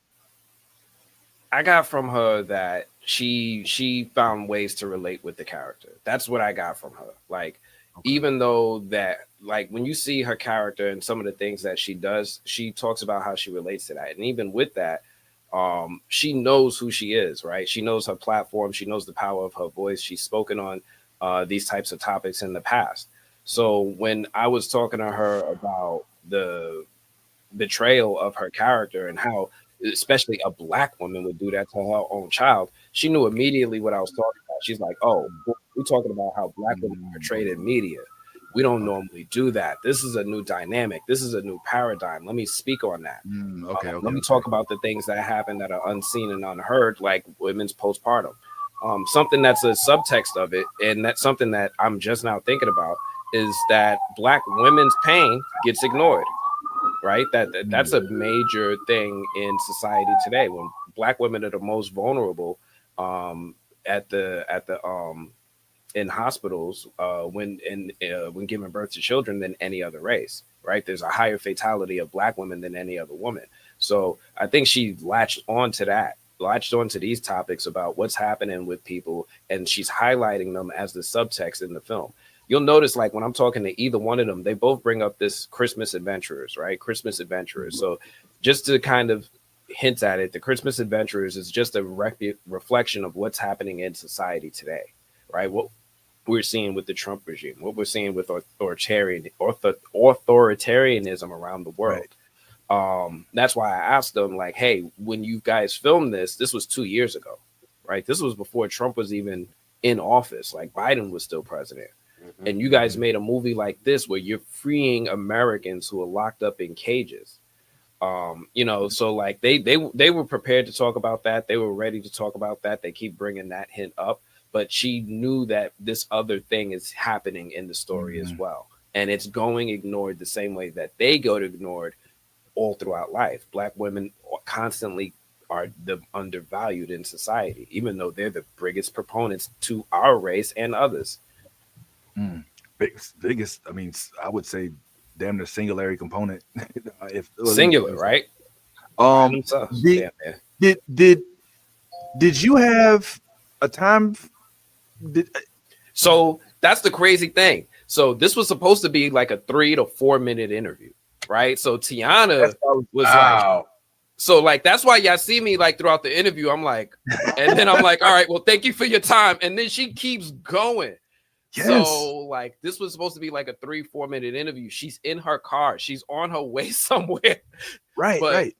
I got from her that she found ways to relate with the character. That's what I got from her. Like, even though that, like, when you see her character and some of the things that she does, she talks about how she relates to that. And even with that, she knows who she is, right? She knows her platform. She knows the power of her voice. She's spoken on these types of topics in the past. So when I was talking to her about the betrayal of her character and how especially a Black woman would do that to her own child, she knew immediately what I was talking about. She's like, oh, we're talking about how Black women are portrayed in media. We don't normally do that. This is a new dynamic. This is a new paradigm. Let me speak on that. Let me talk about the things that happen that are unseen and unheard, like women's postpartum. Something that's a subtext of it, and that's something that I'm just now thinking about, is that Black women's pain gets ignored, right? That's a major thing in society today. When Black women are the most vulnerable in hospitals when giving birth to children than any other race, right? There's a higher fatality of Black women than any other woman. So I think she latched onto these topics about what's happening with people, and she's highlighting them as the subtext in the film. You'll notice, like, when I'm talking to either one of them, they both bring up this Christmas Adventurers, right? Christmas Adventurers. So just to kind of hint at it, the Christmas Adventurers is just a reflection of what's happening in society today, right? What we're seeing with the Trump regime, what we're seeing with authoritarianism around the world. Right. That's why I asked them, like, hey, when you guys filmed this was 2 years ago, right? This was before Trump was even in office. Like, Biden was still president. Mm-hmm. And you guys made a movie like this where you're freeing Americans who are locked up in cages. So like they were prepared to talk about that. They were ready to talk about that. They keep bringing that hint up. But she knew that this other thing is happening in the story as well. And it's going ignored the same way that they go to ignored all throughout life. Black women constantly are the undervalued in society, even though they're the biggest proponents to our race and others. Biggest, I mean, I would say damn near singularity component. If singular, right? Did you have a time? So that's the crazy thing. So this was supposed to be like a 3 to 4 minute interview, right? So Teyona was like, so like that's why y'all see me like throughout the interview. I'm like, and then I'm like, all right, well, thank you for your time. And then she keeps going. Yes. So like this was supposed to be like a 3-4 minute interview. She's in her car. She's on her way somewhere. Right.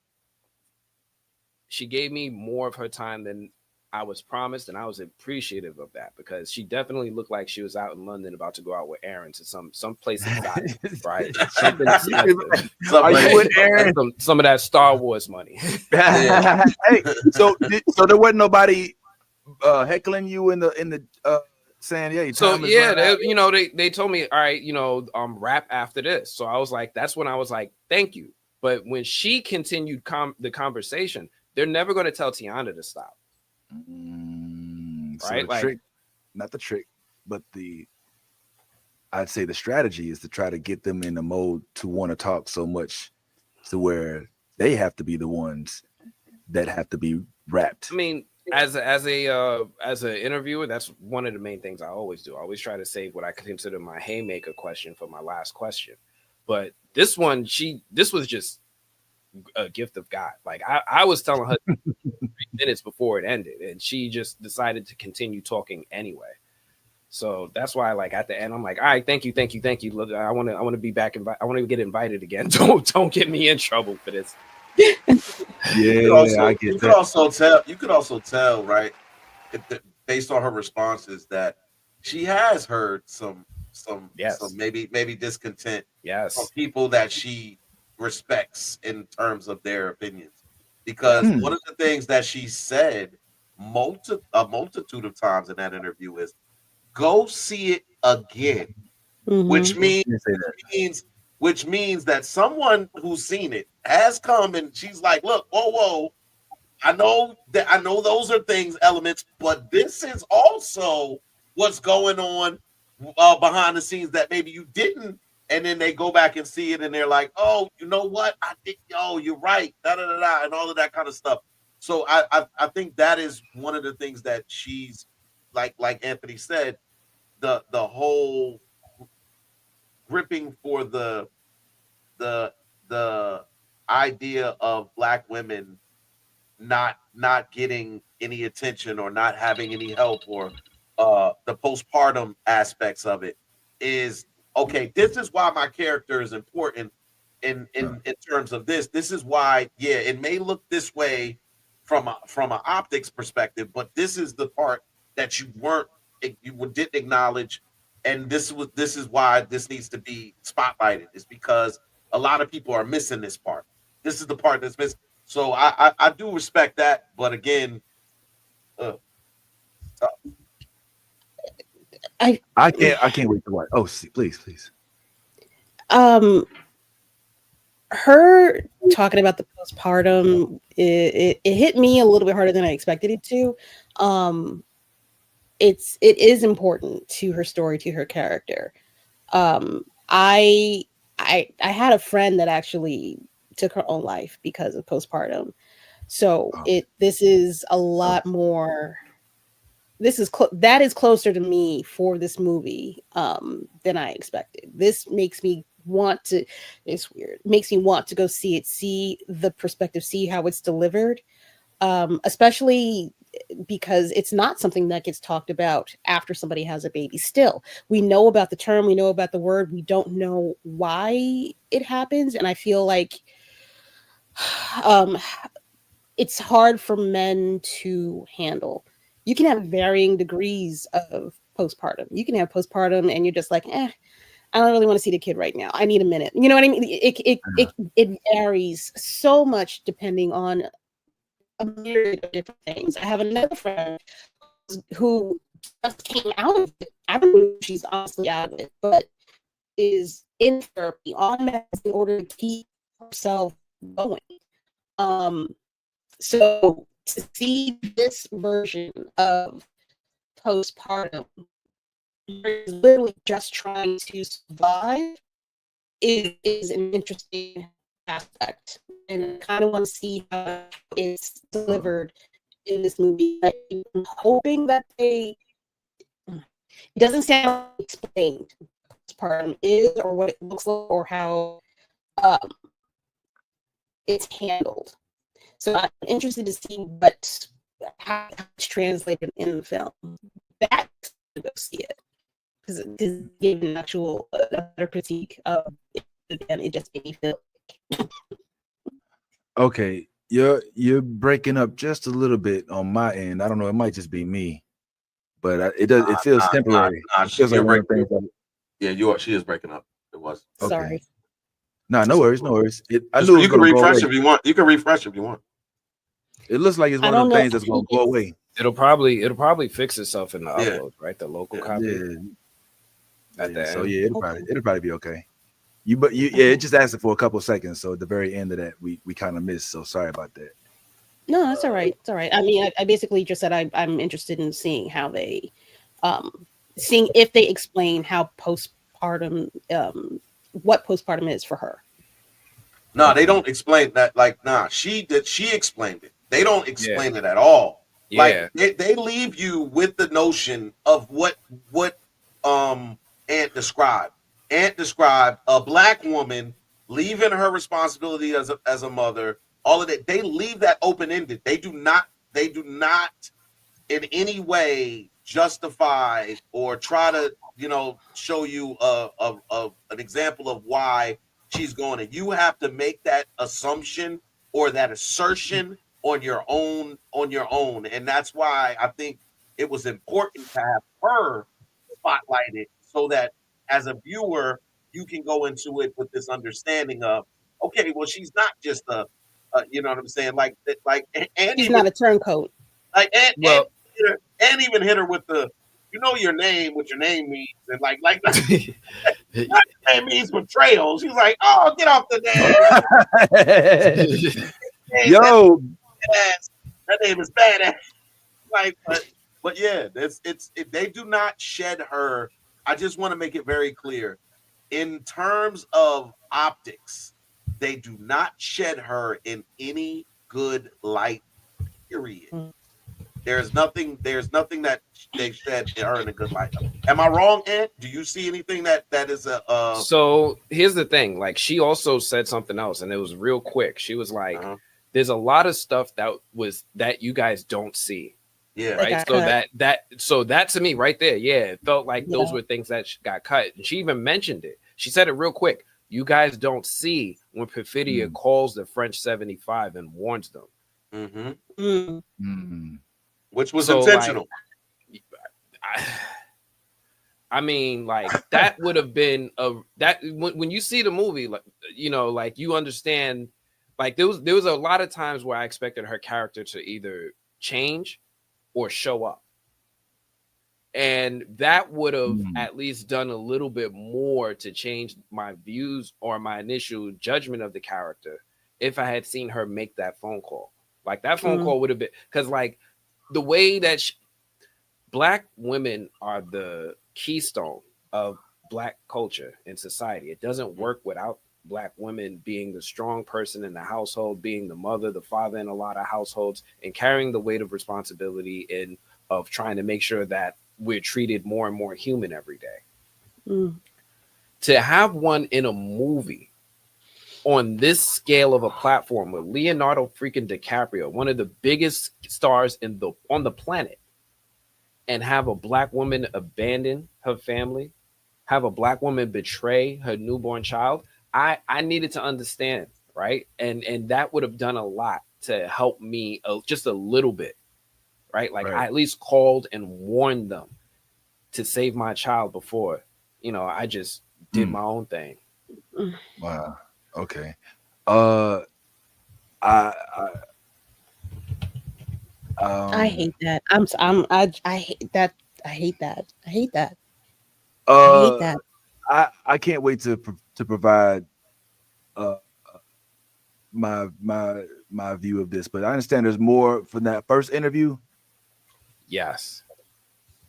She gave me more of her time than I was promised, and I was appreciative of that because she definitely looked like she was out in London about to go out with Aaron to some place exotic, right? Something with Aaron. Some of that Star Wars money. Hey, so there wasn't nobody heckling you in the saying, yeah, So time is yeah, running out. you know, they told me, all right, you know, rap after this. So I was like, that's when I was like, thank you. But when she continued the conversation, they're never going to tell Teyona to stop. So Right? the trick, not the trick, but I'd say the strategy is to try to get them in the mode to want to talk so much to where they have to be the ones that have to be rapped. I mean, as an interviewer, that's one of the main things I always do. I always try to save what I consider my haymaker question for my last question. But this one, this was just a gift of God. Like I was telling her 3 minutes before it ended, and she just decided to continue talking anyway. So that's why, like at the end, I'm like, all right, thank you. Look, I want to be back. I want to get invited again. Don't get me in trouble for this. Yeah, I get you that. could also tell, right, based on her responses, that she has heard some maybe discontent from people that she respects in terms of their opinions. Because one of the things that she said a multitude of times in that interview is, go see it again, which means that someone who's seen it has come and she's like, look, whoa, I know those are elements, but this is also what's going on behind the scenes that maybe you didn't. And then they go back and see it and they're like, oh, you know what? I think, you're right, and all of that kind of stuff. So I think that is one of the things that she's like Anthony said, the whole gripping for the idea of Black women not getting any attention or not having any help, or the postpartum aspects of it is, okay, this is why my character is important in terms of this. This is why, yeah, it may look this way from an optics perspective, but this is the part that you didn't acknowledge, and this is why this needs to be spotlighted. Is because a lot of people are missing this part. This is the part that's missing. So I do respect that, but again, I can't wait to watch. Oh, please. Her talking about the postpartum, it hit me a little bit harder than I expected it to. It is important to her story, to her character. I had a friend that actually took her own life because of postpartum. So this is a lot more. That is closer to me for this movie than I expected. This makes me want to. It's weird. Makes me want to go see it, see the perspective, see how it's delivered. Especially because it's not something that gets talked about after somebody has a baby. Still, we know about the term, we know about the word, we don't know why it happens, and I feel like it's hard for men to handle. You can have varying degrees of postpartum. You can have postpartum and you're just like, I don't really want to see the kid right now. I need a minute. You know what I mean? It varies so much depending on a myriad of different things. I have another friend who just came out of it. I don't know if she's honestly out of it, but is in therapy on meds in order to keep herself going. So to see this version of postpartum, is literally just trying to survive, is an interesting aspect, and I kind of want to see how it's delivered in this movie. I'm hoping that it doesn't sound explained postpartum is, or what it looks like, or how it's handled. So I'm interested to see how it's translated in the film. That's to go see it, because give an actual better critique of it. Again, it just made me feel. Okay, you're breaking up just a little bit on my end. I don't know. It might just be me, but it does. It feels temporary. It feels like one of the things that, yeah, she is breaking up. It was. Okay. Sorry. No worries. No worries. I knew you can refresh if you want. You can refresh if you want. It looks like it's one of the things that's going to go away. It'll probably fix itself in the upload, right? The local copy. So it'll probably be okay. It just asked for a couple of seconds. So at the very end of that, we kind of missed. So sorry about that. No, that's all right. It's all right. I mean, I basically just said I'm interested in seeing how they, seeing if they explain how postpartum, what postpartum is for her. No, they don't explain that. Like, she explained it. They don't explain it at all. Yeah. Like they leave you with the notion of what Ant described. Ant described a black woman leaving her responsibility as a mother. All of that, they leave that open-ended. They do not in any way justify or try to, show you an example of why she's going. And you have to make that assumption or that assertion on your own. And that's why I think it was important to have her spotlighted so that as a viewer, you can go into it with this understanding of, okay, well, she's not just you know what I'm saying? Like, and She's not a turncoat. Like, and even hit her with the, your name, what your name means, and like what your name means betrayal. She's like, oh, get off the name. Yo, that name is badass. Like, but yeah, they do not shed her. I just want to make it very clear, in terms of optics, they do not shed her in any good light, period. There's nothing that they shed her in a good light. Am I wrong, Ed? Do you see anything that is a So here's the thing, like, she also said something else, and it was real quick. She was like, there's a lot of stuff that you guys don't see. Yeah. Right. So that to me right there, it felt like those were things that got cut. And she even mentioned it. She said it real quick. You guys don't see when Perfidia calls the French 75 and warns them. Which was intentional. Like, I mean, like, that would have been when you see the movie, like, like, you understand, like, there was a lot of times where I expected her character to either change or show up. And that would have at least done a little bit more to change my views or my initial judgment of the character if I had seen her make that phone call. Like, that phone call would have been, because, like, the way that Black women are the keystone of Black culture and society. It doesn't work without Black women being the strong person in the household, being the mother, the father in a lot of households, and carrying the weight of responsibility of trying to make sure that we're treated more and more human every day. To have one in a movie on this scale of a platform with Leonardo freaking DiCaprio, one of the biggest stars on the planet, and have a Black woman abandon her family, have a Black woman betray her newborn child, I needed to understand, right? And that would have done a lot to help me just a little bit, right? Like, I at least called and warned them to save my child before, I just did my own thing. Wow. Okay. I hate that. I hate that. I hate that. I hate that. I hate that. I can't wait to provide my view of this, but I understand there's more from that first interview. Yes.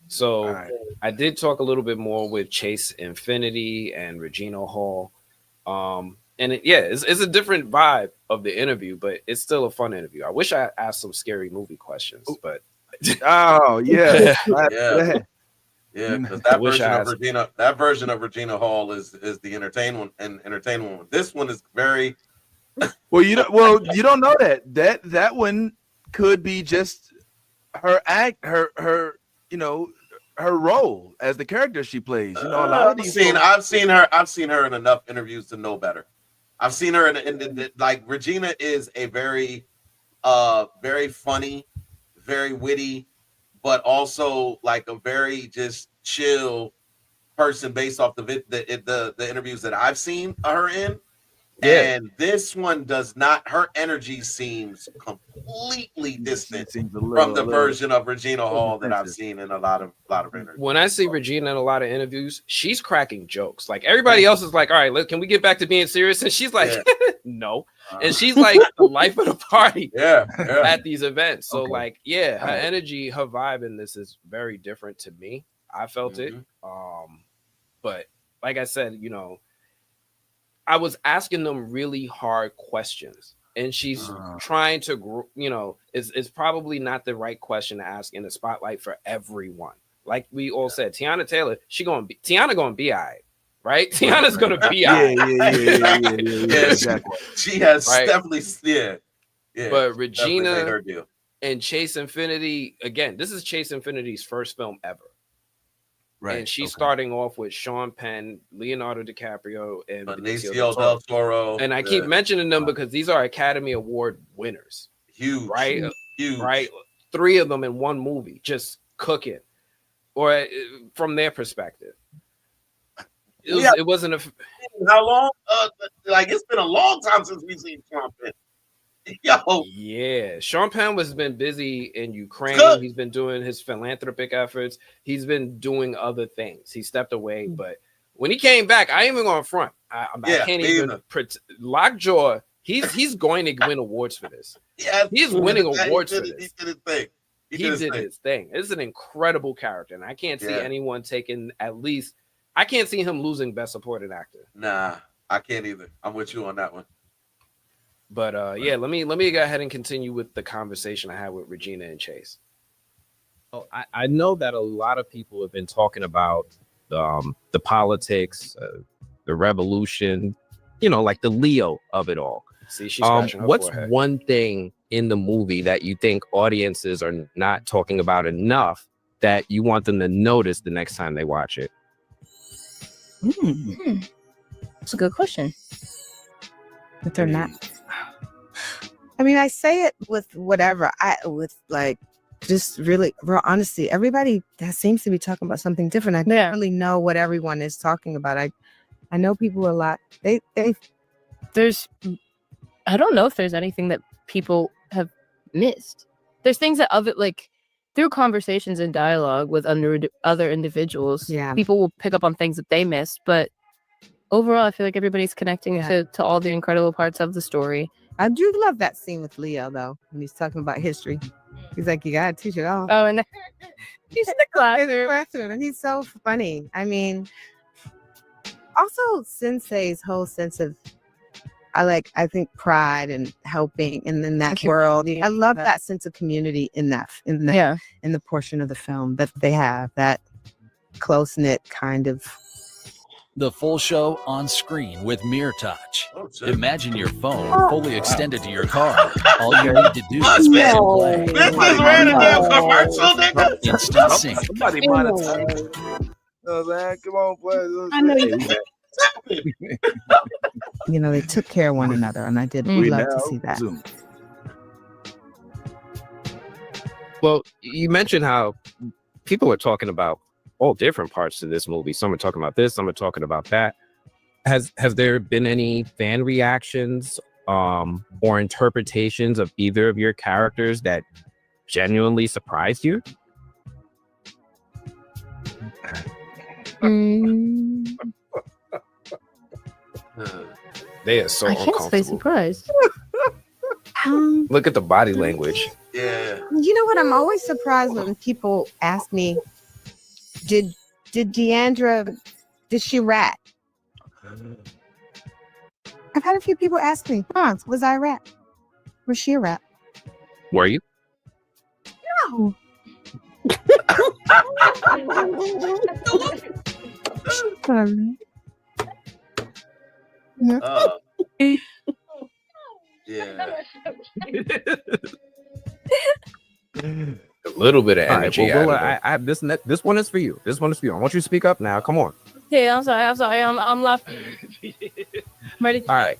So I did talk a little bit more with Chase Infiniti and Regina Hill. And it's a different vibe of the interview, but it's still a fun interview. I wish I asked some scary movie questions, but yeah. Because that version of Regina Hill is the entertainment one. This one is very you don't know that one could be just her her role as the character she plays. A lot of these I've seen her in enough interviews to know better. I've seen her in like, Regina is a very very funny, very witty, but also like a very just chill person based off the interviews that I've seen her in. And this one does not. Her energy seems completely distant little, from the version of Regina Hall that I've seen in a lot of interviews. When I see Regina in a lot of interviews, she's cracking jokes. Like everybody else is like, all right, look, can we get back to being serious? And she's like, no. And she's like the life of the party at these events. So like, her energy, her vibe in this is very different to me. I felt it. But like I said, you know, I was asking them really hard questions. And she's trying to, you know, it's probably not the right question to ask in the spotlight for everyone. Like we all said, Teyona Taylor, Teyona gonna be all right? Tiana's gonna be all right. Yeah, exactly. She has definitely, But Regina and Chase Infiniti, again, this is Chase Infiniti's first film ever. Right. And she's starting off with Sean Penn, Leonardo DiCaprio, and Benicio del Toro. And I keep mentioning them because these are Academy Award winners. Huge. Right? Huge. Right? 3 of them in one movie, just cooking. Or from their perspective. It wasn't how long? Like it's been a long time since we've seen Sean Penn. Yo. Yeah, Sean Penn has been busy in Ukraine. He's been doing his philanthropic efforts. He's been doing other things. He stepped away, but when he came back, I ain't even going front. I can't even Lockjaw. He's going to win awards for this. Yeah, he's winning awards for this. He did his thing. He did his thing. It's an incredible character, and I can't see anyone taking at least. I can't see him losing Best Supporting Actor. Nah, I can't either. I'm with you on that one. But let me go ahead and continue with the conversation I had with Regina and Chase. Oh, I know that a lot of people have been talking about the politics, the revolution, you know, like the Leo of it all. See, she's scratching her what's forehead. One thing in the movie that you think audiences are not talking about enough that you want them to notice the next time they watch it? That's a good question. But they're not. I mean, I say it with whatever. With like just really real honesty. Everybody that seems to be talking about something different. I don't really know what everyone is talking about. I know people a lot. There's I don't know if there's anything that people have missed. There's things that like through conversations and dialogue with other individuals, people will pick up on things that they missed. But overall, I feel like everybody's connecting to all the incredible parts of the story. I do love that scene with Leo, though, when he's talking about history. He's like, you gotta teach it all. Oh, and he's in the classroom, and he's so funny. I mean, also Sensei's whole sense of, I think pride and helping, and in that world, I love that sense of community in the portion of the film that they have, that close knit kind of. The full show on screen with Mirror Touch. Imagine your phone fully extended to your car. All you need to do is play. This is ran a damn commercial, nigga. Instant sync. Somebody monetize. Come on, play. I know you know, they took care of one another, and I did love to see that. Well, you mentioned how people are talking about all different parts to this movie. Some are talking about this, some are talking about that. Has there been any fan reactions or interpretations of either of your characters that genuinely surprised you? They are so I can't stay surprised. Look at the body language. Yeah. You know what? I'm always surprised when people ask me, did Deandra, did she rat? I've had a few people ask me, was I a rat? Was she a rat? Were you? No. Yeah. A little bit of energy. All right, well, this one is for you. This one is for you. I want you to speak up now. Come on. Hey, I'm sorry. I'm laughing. Ready? All right.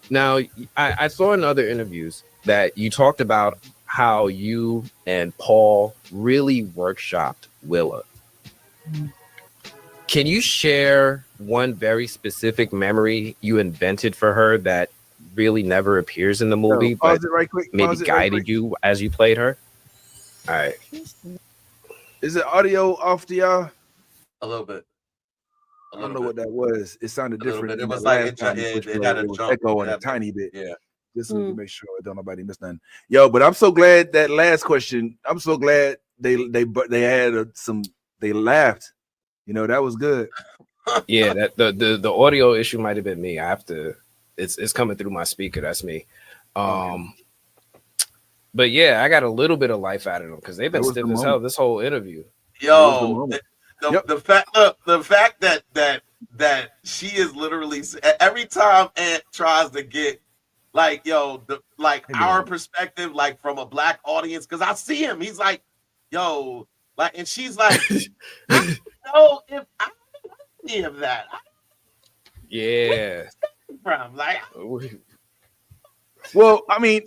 Now, I saw in other interviews that you talked about how you and Paul really workshopped Willa. Can you share one very specific memory you invented for her that really never appears in the movie, but Pause it right quick. maybe Pause it guided right quick. you as you played her. All right. Is the audio off to y'all? A little bit. I don't know what that was. It sounded different. It was like it had a was jump. echoing a tiny bit. Yeah. Just so we can make sure don't nobody miss nothing. Yo, but I'm so glad that last question. I'm so glad they had they laughed. You know, that was good. Yeah, that the audio issue might have been me. I have to. It's coming through my speaker. That's me. But yeah, I got a little bit of life out of them because they've been stiff as hell this whole interview. Yo, the fact that she is literally every time Ant tries to get like our perspective, like from a black audience, because I see him, he's like, yo, like, and she's like, I don't know if I don't any of that. Yeah. From like, well, I mean,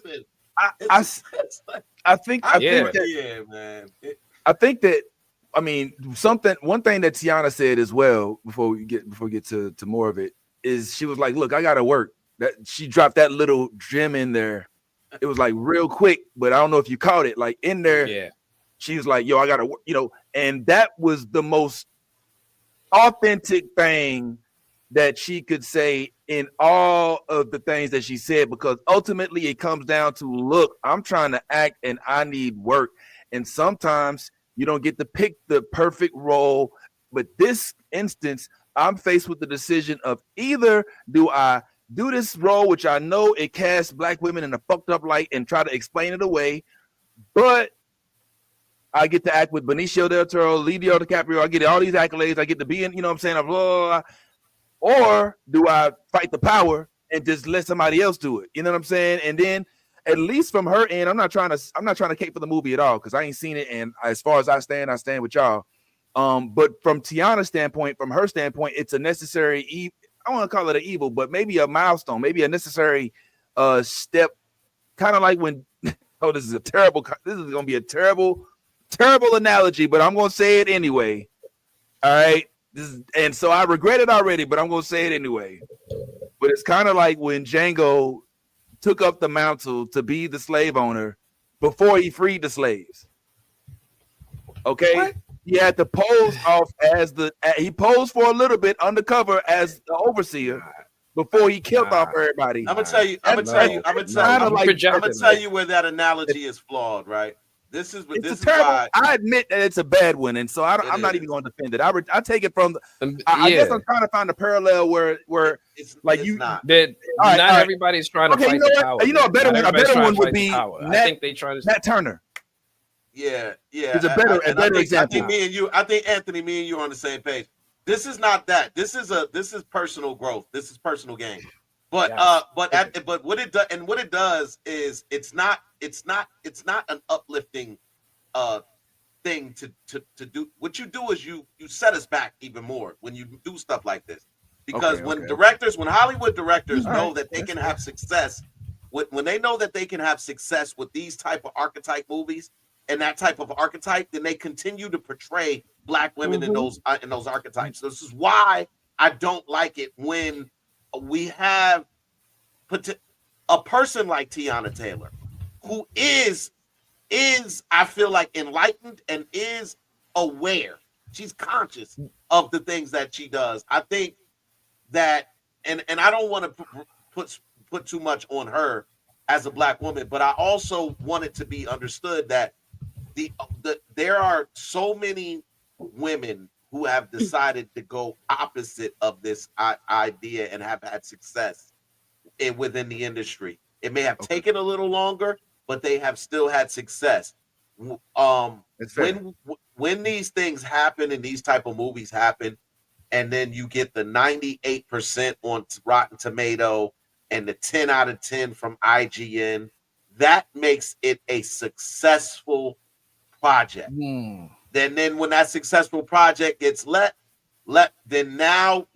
I think that I mean one thing that Teyona said as well before we get to more of it is she was like, look, I gotta work. That she dropped that little gem in there. It was like real quick, but I don't know if you caught it. Like in there, yeah. She was like, yo, I gotta work, you know, and that was the most authentic thing that she could say in all of the things that she said, because ultimately it comes down to, look, I'm trying to act and I need work. And sometimes you don't get to pick the perfect role. But this instance, I'm faced with the decision of either do I do this role, which I know it casts black women in a fucked up light, and try to explain it away, but I get to act with Benicio del Toro, Leonardo DiCaprio. I get all these accolades. I get to be in, you know what I'm saying? Blah, blah, blah. Or do I fight the power and just let somebody else do it? You know what I'm saying? And then, at least from her end, I'm not trying to cape for the movie at all, because I ain't seen it. And as far as I stand with y'all. But from Tiana's standpoint, from her standpoint, it's a necessary. I want to call it an evil, but maybe a milestone, maybe a necessary step. Kind of like when. Oh, this is going to be a terrible analogy, but I'm going to say it anyway. All right. And so I regret it already, but I'm going to say it anyway. But it's kind of like when Django took up the mantle to be the slave owner before he freed the slaves. Okay. What? He had to pose off as he posed for a little bit undercover as the overseer before he killed off everybody. I'm gonna tell you where that analogy is flawed, right? This is why I admit that it's a bad one, and so I'm not even going to defend it. I take it from I guess I'm trying to find a parallel where it's like it's not everybody's trying to fight the power. You know, a better one would be I think they try to Nat Turner. Yeah. It's a better example. I think Anthony, me and you are on the same page. This is not that. This is personal growth. This is personal gain. But but what it does is it's not an uplifting thing to do. What you do is you set us back even more when you do stuff like this. Because when Hollywood directors know that they can have success, when they know that they can have success with these type of archetype movies and that type of archetype, then they continue to portray black women in those archetypes. So this is why I don't like it when we have a person like Teyona Taylor, who is I feel like enlightened and is aware. She's conscious of the things that she does. I think that, and I don't want to put too much on her as a black woman, but I also want it to be understood that there are so many women who have decided to go opposite of this idea and have had success within the industry. It may have taken a little longer, but they have still had success. When these things happen and these type of movies happen, and then you get the 98% on Rotten Tomato and the 10 out of 10 from IGN, that makes it a successful project. Then when that successful project gets then now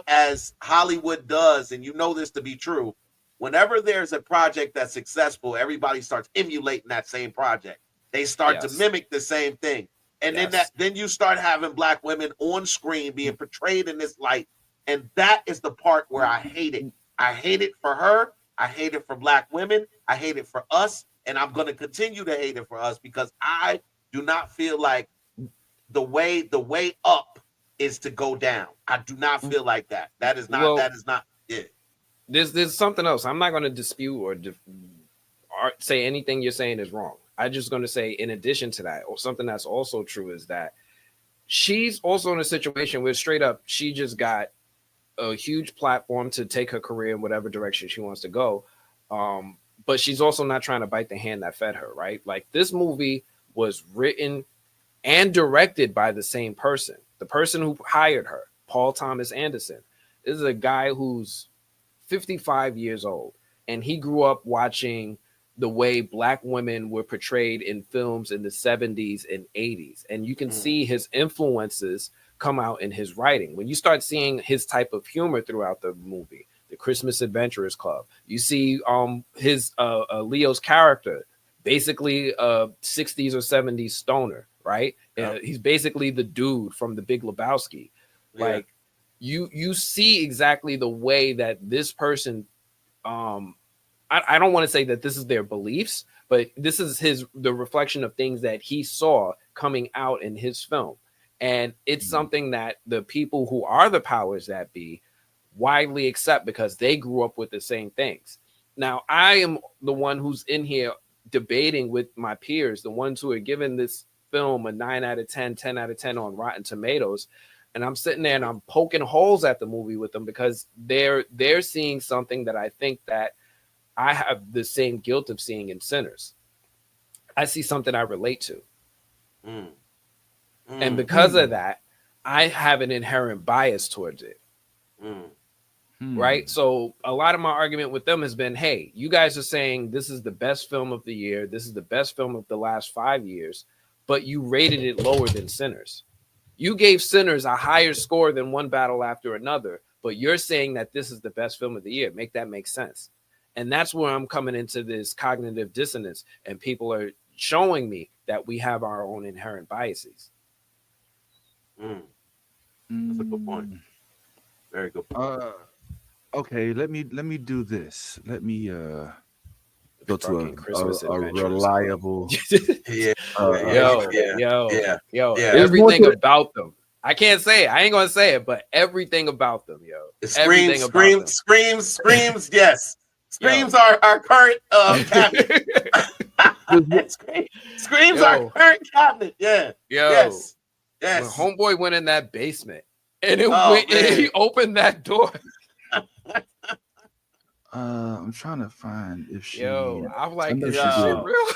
as Hollywood does, and you know this to be true, whenever there's a project that's successful, everybody starts emulating that same project. They start to mimic the same thing. And then you start having black women on screen being portrayed in this light. And that is the part where I hate it. I hate it for her. I hate it for Black women. I hate it for us. And I'm going to continue to hate it for us because I do not feel like the way up is to go down. I do not feel like that. That is not it. There's something else. I'm not going to dispute or say anything you're saying is wrong. I'm just going to say, in addition to that, or something that's also true, is that she's also in a situation where straight up she just got a huge platform to take her career in whatever direction she wants to go. But she's also not trying to bite the hand that fed her, right? Like, this movie was written and directed by the same person. The person who hired her, Paul Thomas Anderson. This is a guy who's 55 years old, and he grew up watching the way Black women were portrayed in films in the 70s and 80s. And you can see his influences come out in his writing. When you start seeing his type of humor throughout the movie, the Christmas Adventurers Club, you see his Leo's character, basically a 60s or 70s stoner, right? He's basically the dude from The Big Lebowski. Yeah. Like, you see exactly the way that this person, I don't want to say that this is their beliefs, but this is the reflection of things that he saw coming out in his film. And it's something that the people who are the powers that be widely accept because they grew up with the same things. Now, I am the one who's in here debating with my peers, the ones who are giving this film a 9 out of 10, 10 out of 10 on Rotten Tomatoes. And I'm sitting there and I'm poking holes at the movie with them because they're seeing something that I think that I have the same guilt of seeing in Sinners. I see something I relate to. And because of that, I have an inherent bias towards it. Right? So a lot of my argument with them has been, hey, you guys are saying this is the best film of the year. This is the best film of the last 5 years, but you rated it lower than Sinners. You gave Sinners a higher score than One Battle After Another, but you're saying that this is the best film of the year. Make that make sense. And that's where I'm coming into this cognitive dissonance, and people are showing me that we have our own inherent biases. That's a good point. Very good point. Okay, let me do this. Let me go to a reliable. Yo, everything about them. I can't say it. I ain't gonna say it, but everything about them, yo. Screams. Yes, Screams our current cabinet. Screams our current cabinet. Yeah. Yes. When homeboy went in that basement and and he opened that door. I'm trying to find if she. I'm like, is this shit real?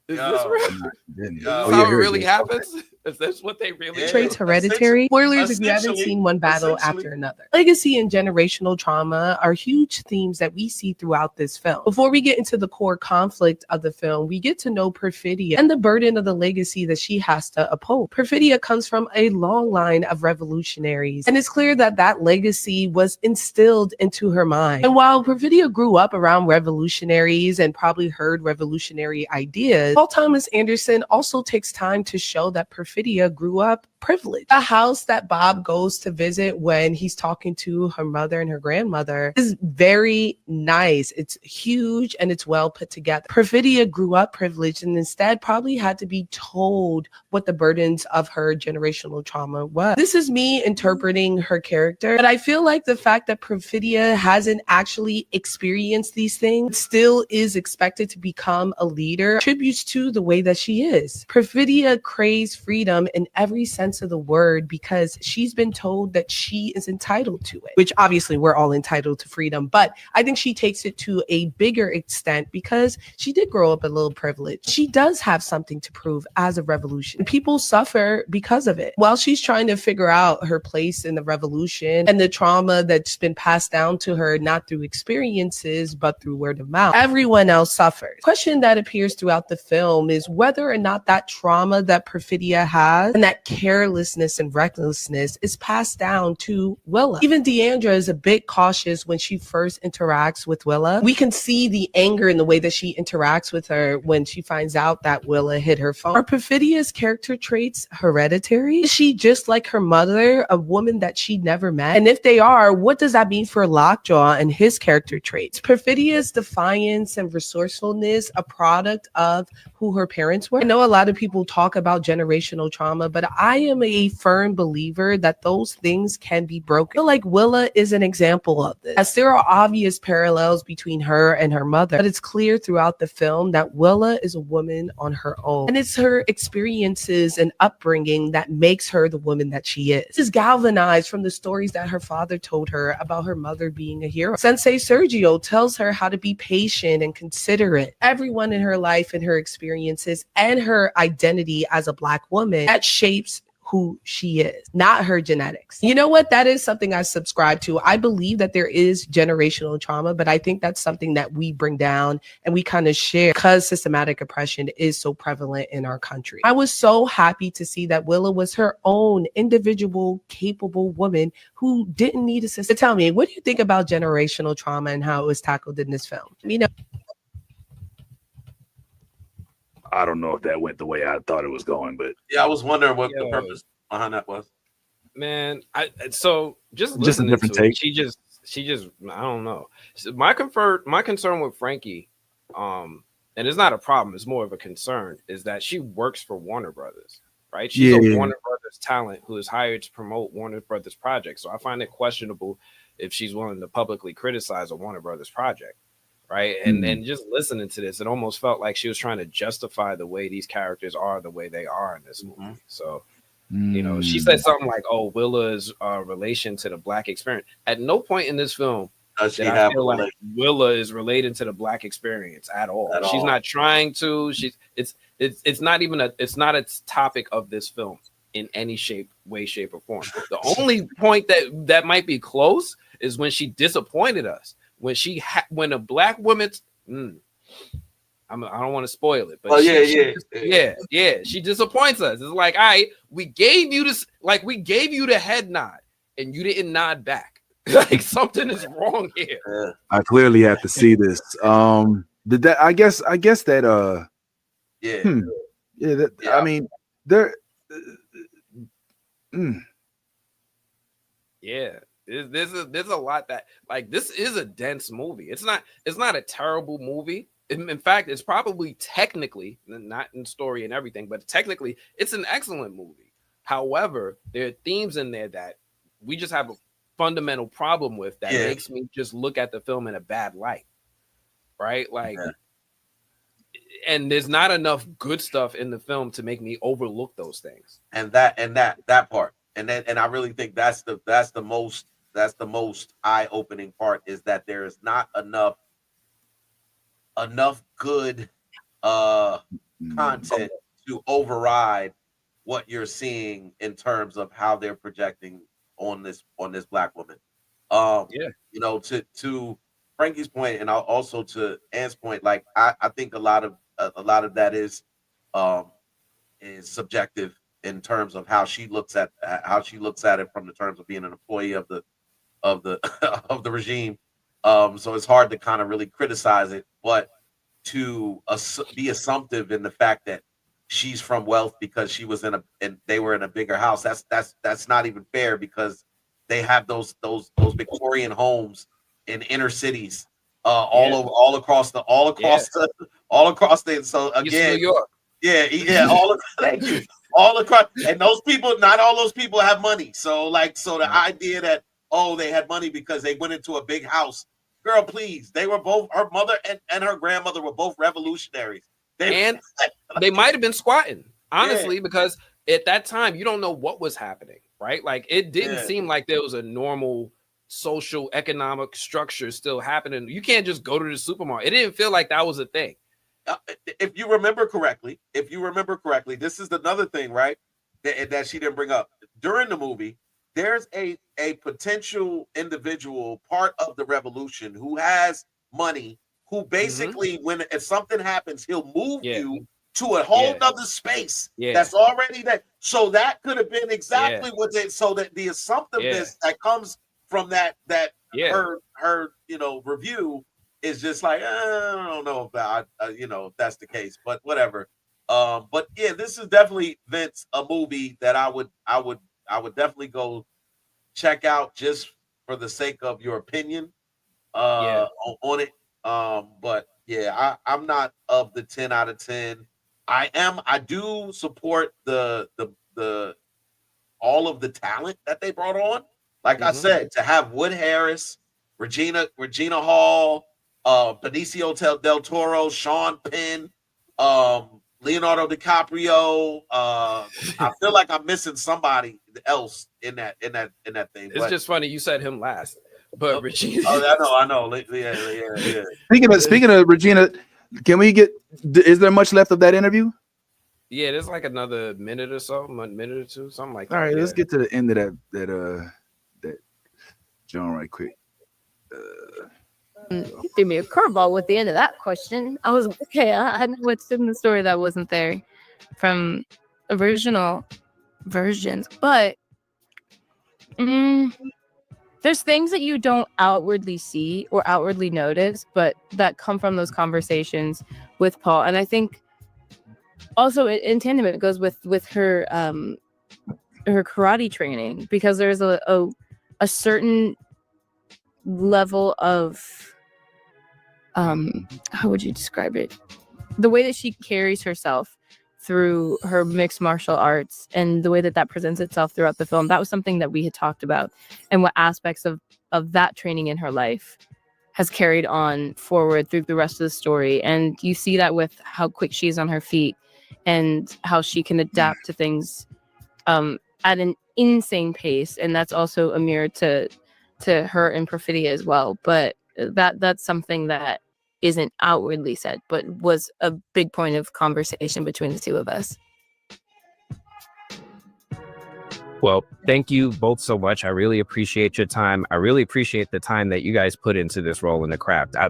Is this real? Is this how it really happens? Is this what they really traits hereditary? Spoilers if you haven't seen One Battle After Another. Legacy and generational trauma are huge themes that we see throughout this film. Before we get into the core conflict of the film, we get to know Perfidia and the burden of the legacy that she has to uphold. Perfidia comes from a long line of revolutionaries, and it's clear that that legacy was instilled into her mind. And while Perfidia grew up around revolutionaries and probably heard revolutionary ideas, Paul Thomas Anderson also takes time to show that Perfidia grew up privileged. The house that Bob goes to visit when he's talking to her mother and her grandmother is very nice. It's huge and it's well put together. Perfidia grew up privileged and instead probably had to be told what the burdens of her generational trauma was. This is me interpreting her character, but I feel like the fact that Perfidia hasn't actually experienced these things, still is expected to become a leader, attributes to the way that she is. Perfidia craves freedom in every sense of the word because she's been told that she is entitled to it, which obviously we're all entitled to freedom, but I think she takes it to a bigger extent because she did grow up a little privileged. She does have something to prove as a revolution. People suffer because of it. While she's trying to figure out her place in the revolution and the trauma that's been passed down to her, not through experiences, but through word of mouth, everyone else suffers. The question that appears throughout the film is whether or not that trauma that Perfidia has, and that carelessness and recklessness is passed down to Willa. Even Deandra is a bit cautious when she first interacts with Willa. We can see the anger in the way that she interacts with her when she finds out that Willa hid her phone. Are Perfidia's character traits hereditary? Is she just like her mother, a woman that she never met? And if they are, what does that mean for Lockjaw and his character traits? Perfidia's defiance and resourcefulness a product of who her parents were? I know a lot of people talk about generational trauma, but I am a firm believer that those things can be broken. I feel like Willa is an example of this, as there are obvious parallels between her and her mother, but it's clear throughout the film that Willa is a woman on her own, and it's her experiences and upbringing that makes her the woman that she is. This is galvanized from the stories that her father told her about her mother being a hero. Sensei Sergio tells her how to be patient and considerate. Everyone in her life and her experiences and her identity as a Black woman, that shapes who she is, not her genetics. You know what? That is something I subscribe to. I believe that there is generational trauma, but I think that's something that we bring down and we kind of share because systematic oppression is so prevalent in our country. I was so happy to see that Willa was her own individual, capable woman who didn't need assistance. Tell me, what do you think about generational trauma and how it was tackled in this film? You know, I don't know if that went the way I thought it was going, but yeah, I was wondering what the purpose behind that was. Man, so just a different take. She just I don't know. So my concern with Frankie, and it's not a problem, it's more of a concern, is that she works for Warner Brothers, right? She's a Warner Brothers talent who is hired to promote Warner Brothers projects. So I find it questionable if she's willing to publicly criticize a Warner Brothers project. Right. And just listening to this, it almost felt like she was trying to justify the way these characters are the way they are in this movie. So, you know, she said something like, oh, Willa's relation to the Black experience. At no point in this film did I feel like Willa is related to the Black experience at all. She's not trying to. It's not even it's not a topic of this film in any way, shape, or form. The only point that might be close is when she disappointed us. When a Black woman, I don't want to spoil it, but she disappoints us. It's like, all right, we gave you this, like we gave you the head nod, and you didn't nod back. Like something is wrong here. I clearly have to see this. Did that? I guess that. I mean, there. Yeah. There's a lot that, like, this is a dense movie. It's not a terrible movie. In fact, it's probably technically, not in story and everything, but technically it's an excellent movie. However, there are themes in there that we just have a fundamental problem with that makes me just look at the film in a bad light. Right? Like, and there's not enough good stuff in the film to make me overlook those things. And that part. And I really think that's the most eye-opening part, is that there is not enough good content to override what you're seeing in terms of how they're projecting on this Black woman. You know, to Frankie's point, and also to Ann's point, like I think a lot of that is subjective in terms of how she looks at it from the terms of being an employee of the regime. So it's hard to kind of really criticize it, but to be assumptive in the fact that she's from wealth because she was they were in a bigger house, that's not even fair, because they have those Victorian homes in inner cities all across the so again, New York. Thank you. All across, and not all those people have money. So the idea that, oh, they had money because they went into a big house. Girl, please. They were both, her mother and her grandmother were both revolutionaries. They might have been squatting, honestly, because at that time you don't know what was happening, right? Like, it didn't seem like there was a normal social economic structure still happening. You can't just go to the supermarket. It didn't feel like that was a thing. If you remember correctly, this is another thing, right? That she didn't bring up during the movie. There's a potential individual part of the revolution who has money, who basically, if something happens, he'll move you to a whole nother space that's already there. So that could have been exactly what they. So that the assumptiveness that comes from that her review is just like I don't know about if that's the case, but whatever. But yeah, this is definitely, Vince, a movie that I would definitely go check out just for the sake of your opinion on it. But yeah, I'm not of the 10 out of 10. I do support the all of the talent that they brought on. Like I said, to have Wood Harris, Regina Hall, Benicio del Toro, Sean Penn, Leonardo DiCaprio. I feel like I'm missing somebody else in that thing. It's just funny you said him last, but Regina. I know. Yeah. Speaking of Regina, can we get? Is there much left of that interview? Yeah, there's like another minute or so, minute or two, something like that. All right, let's get to the end of that John right quick. Threw me a curveball with the end of that question. I was okay. I know what's in the story that wasn't there from original versions, but there's things that you don't outwardly see or outwardly notice, but that come from those conversations with Paul. And I think also in tandem it goes with her her karate training, because there's a certain level of how would you describe it? The way that she carries herself through her mixed martial arts and the way that presents itself throughout the film. That was something that we had talked about, and what aspects of that training in her life has carried on forward through the rest of the story. And you see that with how quick she is on her feet and how she can adapt to things at an insane pace. And that's also a mirror to her and Perfidia as well. But that's something that isn't outwardly said, but was a big point of conversation between the two of us. Well, thank you both so much. I really appreciate your time. I really appreciate the time that you guys put into this role in the craft. I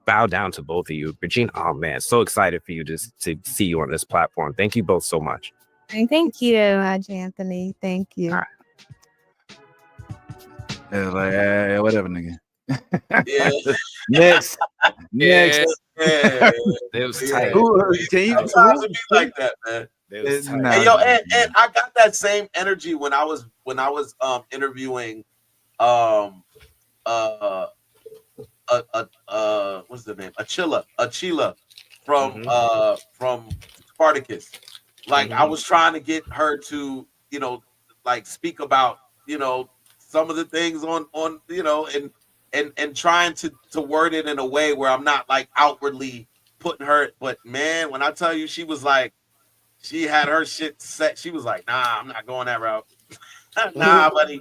bow down to both of you. Regina, oh man, so excited for you to see you on this platform. Thank you both so much. Thank you, Anthony. Thank you. All right. Yeah, like, whatever, nigga. Yeah. Next. Yeah. It was tight. Sometimes it be like that, man. And I got that same energy when I was interviewing what's the name? Achilla from Spartacus. Like I was trying to get her to, like speak about, some of the things on and trying to word it in a way where I'm not like outwardly putting her, but man, when I tell you she was like, she had her shit set, she was like, nah, I'm not going that route. Nah, buddy.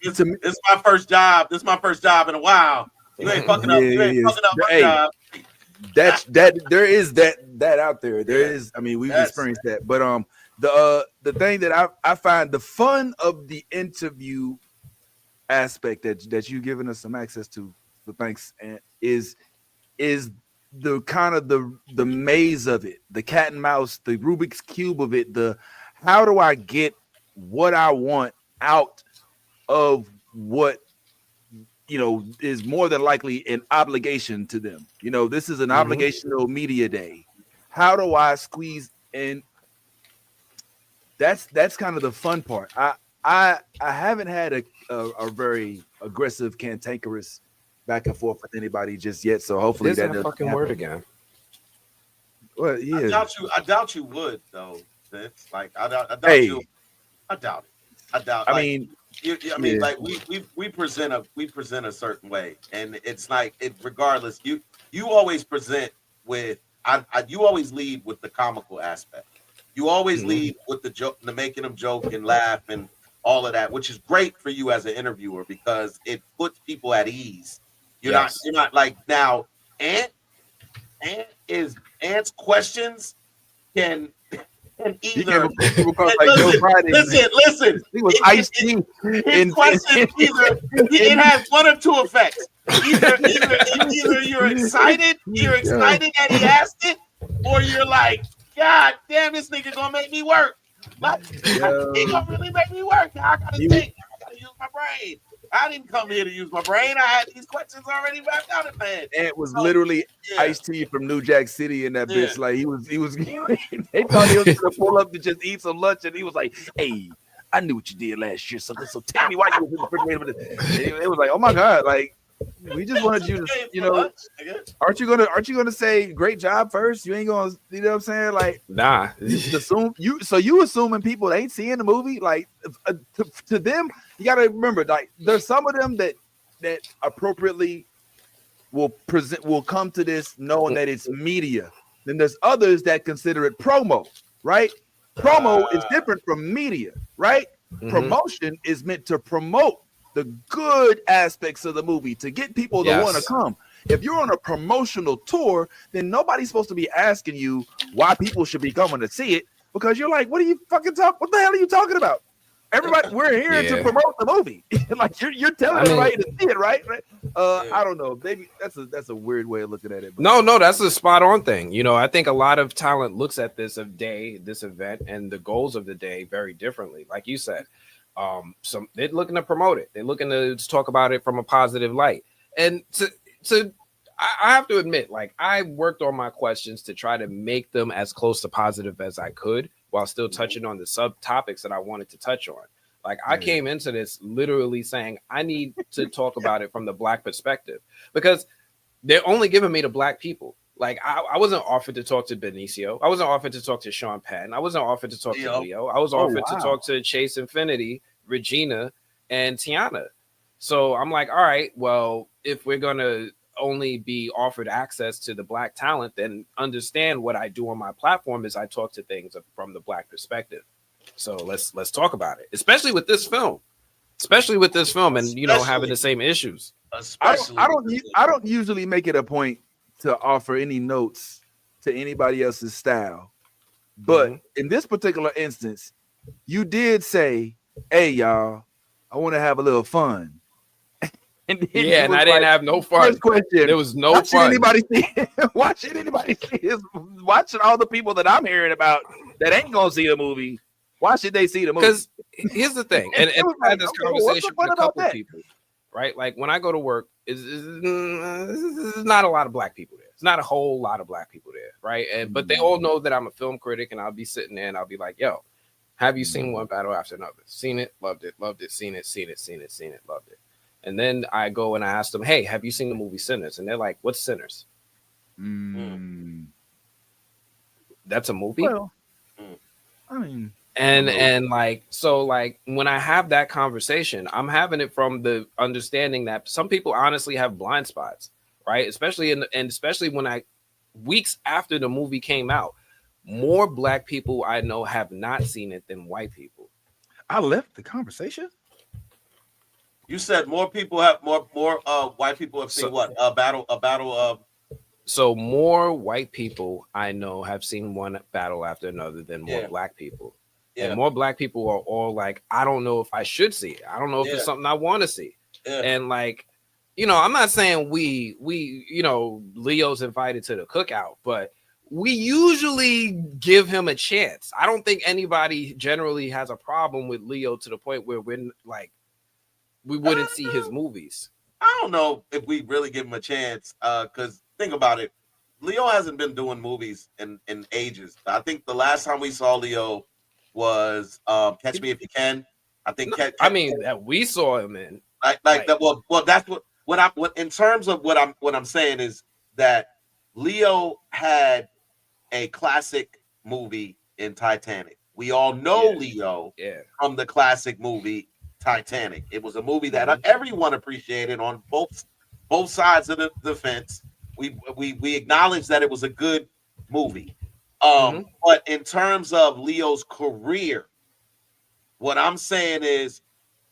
It's my first job. This is my first job in a while. You ain't fucking up. You ain't fucking up my job. There is that out there. There is, I mean, we've experienced that. But the thing that I find the fun of the interview aspect that you've given us some access to, so thanks, and is the kind of the maze of it, the cat and mouse, the Rubik's cube of it, the how do I get what I want out of what is more than likely an obligation to them. This is an obligational media day. How do I squeeze in? That's kind of the fun part. I haven't had a very aggressive, cantankerous back and forth with anybody just yet. So hopefully that doesn't fucking happen. word again. Well, yeah. I doubt you would though. Vince. Like I doubt you. I doubt it. I mean, like we present a certain way, and it's like regardless. You always present with you always lead with the comical aspect. You always lead with the joke, the making them joke and laugh and all of that, which is great for you as an interviewer because it puts people at ease. You're not like now. Ant's questions can either listen. He was iced tea. His questions it has one of two effects. Either you're excited that he asked it, or you're like, God damn, this nigga gonna make me work. Like, he gonna really make me work. I gotta think. I gotta use my brain. I didn't come here to use my brain. I had these questions already mapped out in my head. And it was literally Ice-T from New Jack City in that bitch. Like he was. They thought he was gonna pull up to just eat some lunch, and he was like, "Hey, I knew what you did last year, so tell me why you was in the refrigerator." It was like, "Oh my god!" Like we just wanted you to, you know, aren't you gonna say great job first? You ain't gonna, you know what I'm saying? Like, nah. You assuming people ain't seeing the movie? Like, to them, you gotta remember, like, there's some of them that appropriately will come to this knowing that it's media. Then there's others that consider it promo, right? Promo is different from media, right? Mm-hmm. Promotion is meant to promote the good aspects of the movie to get people to want to come. If you're on a promotional tour, then nobody's supposed to be asking you why people should be coming to see it, because you're like, what the hell are you talking about? Everybody, we're here to promote the movie. Like you're telling everybody to see it, right? I don't know. Maybe that's a weird way of looking at it. No, that's a spot on thing. You know, I think a lot of talent looks at this event, and the goals of the day very differently. Like you said, they're looking to promote it. They're looking to talk about it from a positive light. And I have to admit, like, I worked on my questions to try to make them as close to positive as I could, while still touching on the subtopics that I wanted to touch on. Like, I came into this literally saying I need to talk about it from the Black perspective, because they're only giving me the Black people. Like, I wasn't offered to talk to Benicio. I wasn't offered to talk to Sean Penn. I wasn't offered to talk to Leo. I was offered to talk to Chase Infiniti, Regina, and Teyona. So I'm like, all right, well, if we're going to only be offered access to the Black talent, then understand what I do on my platform is I talk to things from the Black perspective. So let's talk about it, especially with this film, and you know, having the same issues. I don't usually make it a point to offer any notes to anybody else's style, but in this particular instance, you did say, "Hey, y'all, I want to have a little fun." And I didn't have no fun. First question: there was no fun. Why should anybody see this? Watching all the people that I'm hearing about that ain't gonna see the movie. Why should they see the movie? Because here's the thing, and I had this conversation with a couple of people, right? Like, when I go to work, is not a lot of Black people there. It's not a whole lot of Black people there, right? But they all know that I'm a film critic, and I'll be sitting there and I'll be like, "Yo, have you seen One Battle After Another? Seen it, loved it, seen it, loved it." And then I go and I ask them, "Hey, have you seen the movie Sinners?" And they're like, "What's Sinners?" That's a movie? Well, I mean, and like, so like, when I have that conversation, I'm having it from the understanding that some people honestly have blind spots, right? Especially especially when weeks after the movie came out, more Black people I know have not seen it than white people. I left the conversation. You said more people have more white people have seen what? A battle of. So more white people I know have seen One Battle After Another than more Black people. Yeah. And more Black people are all like, I don't know if I should see it. I don't know if it's something I want to see. Yeah. And like, you know, I'm not saying we you know, Leo's invited to the cookout, but we usually give him a chance. I don't think anybody generally has a problem with Leo to the point where we're like, we wouldn't see his movies. I don't know if we really give him a chance, because think about it. Leo hasn't been doing movies in ages. I think the last time we saw Leo was Catch Me If You Can. I think. That we saw him in. Like that. Well, that's what in terms of what I'm saying is that Leo had a classic movie in Titanic. We all know Leo from the classic movie Titanic. It was a movie that everyone appreciated on both sides of the fence. We acknowledge that it was a good movie. But in terms of Leo's career, what I'm saying is,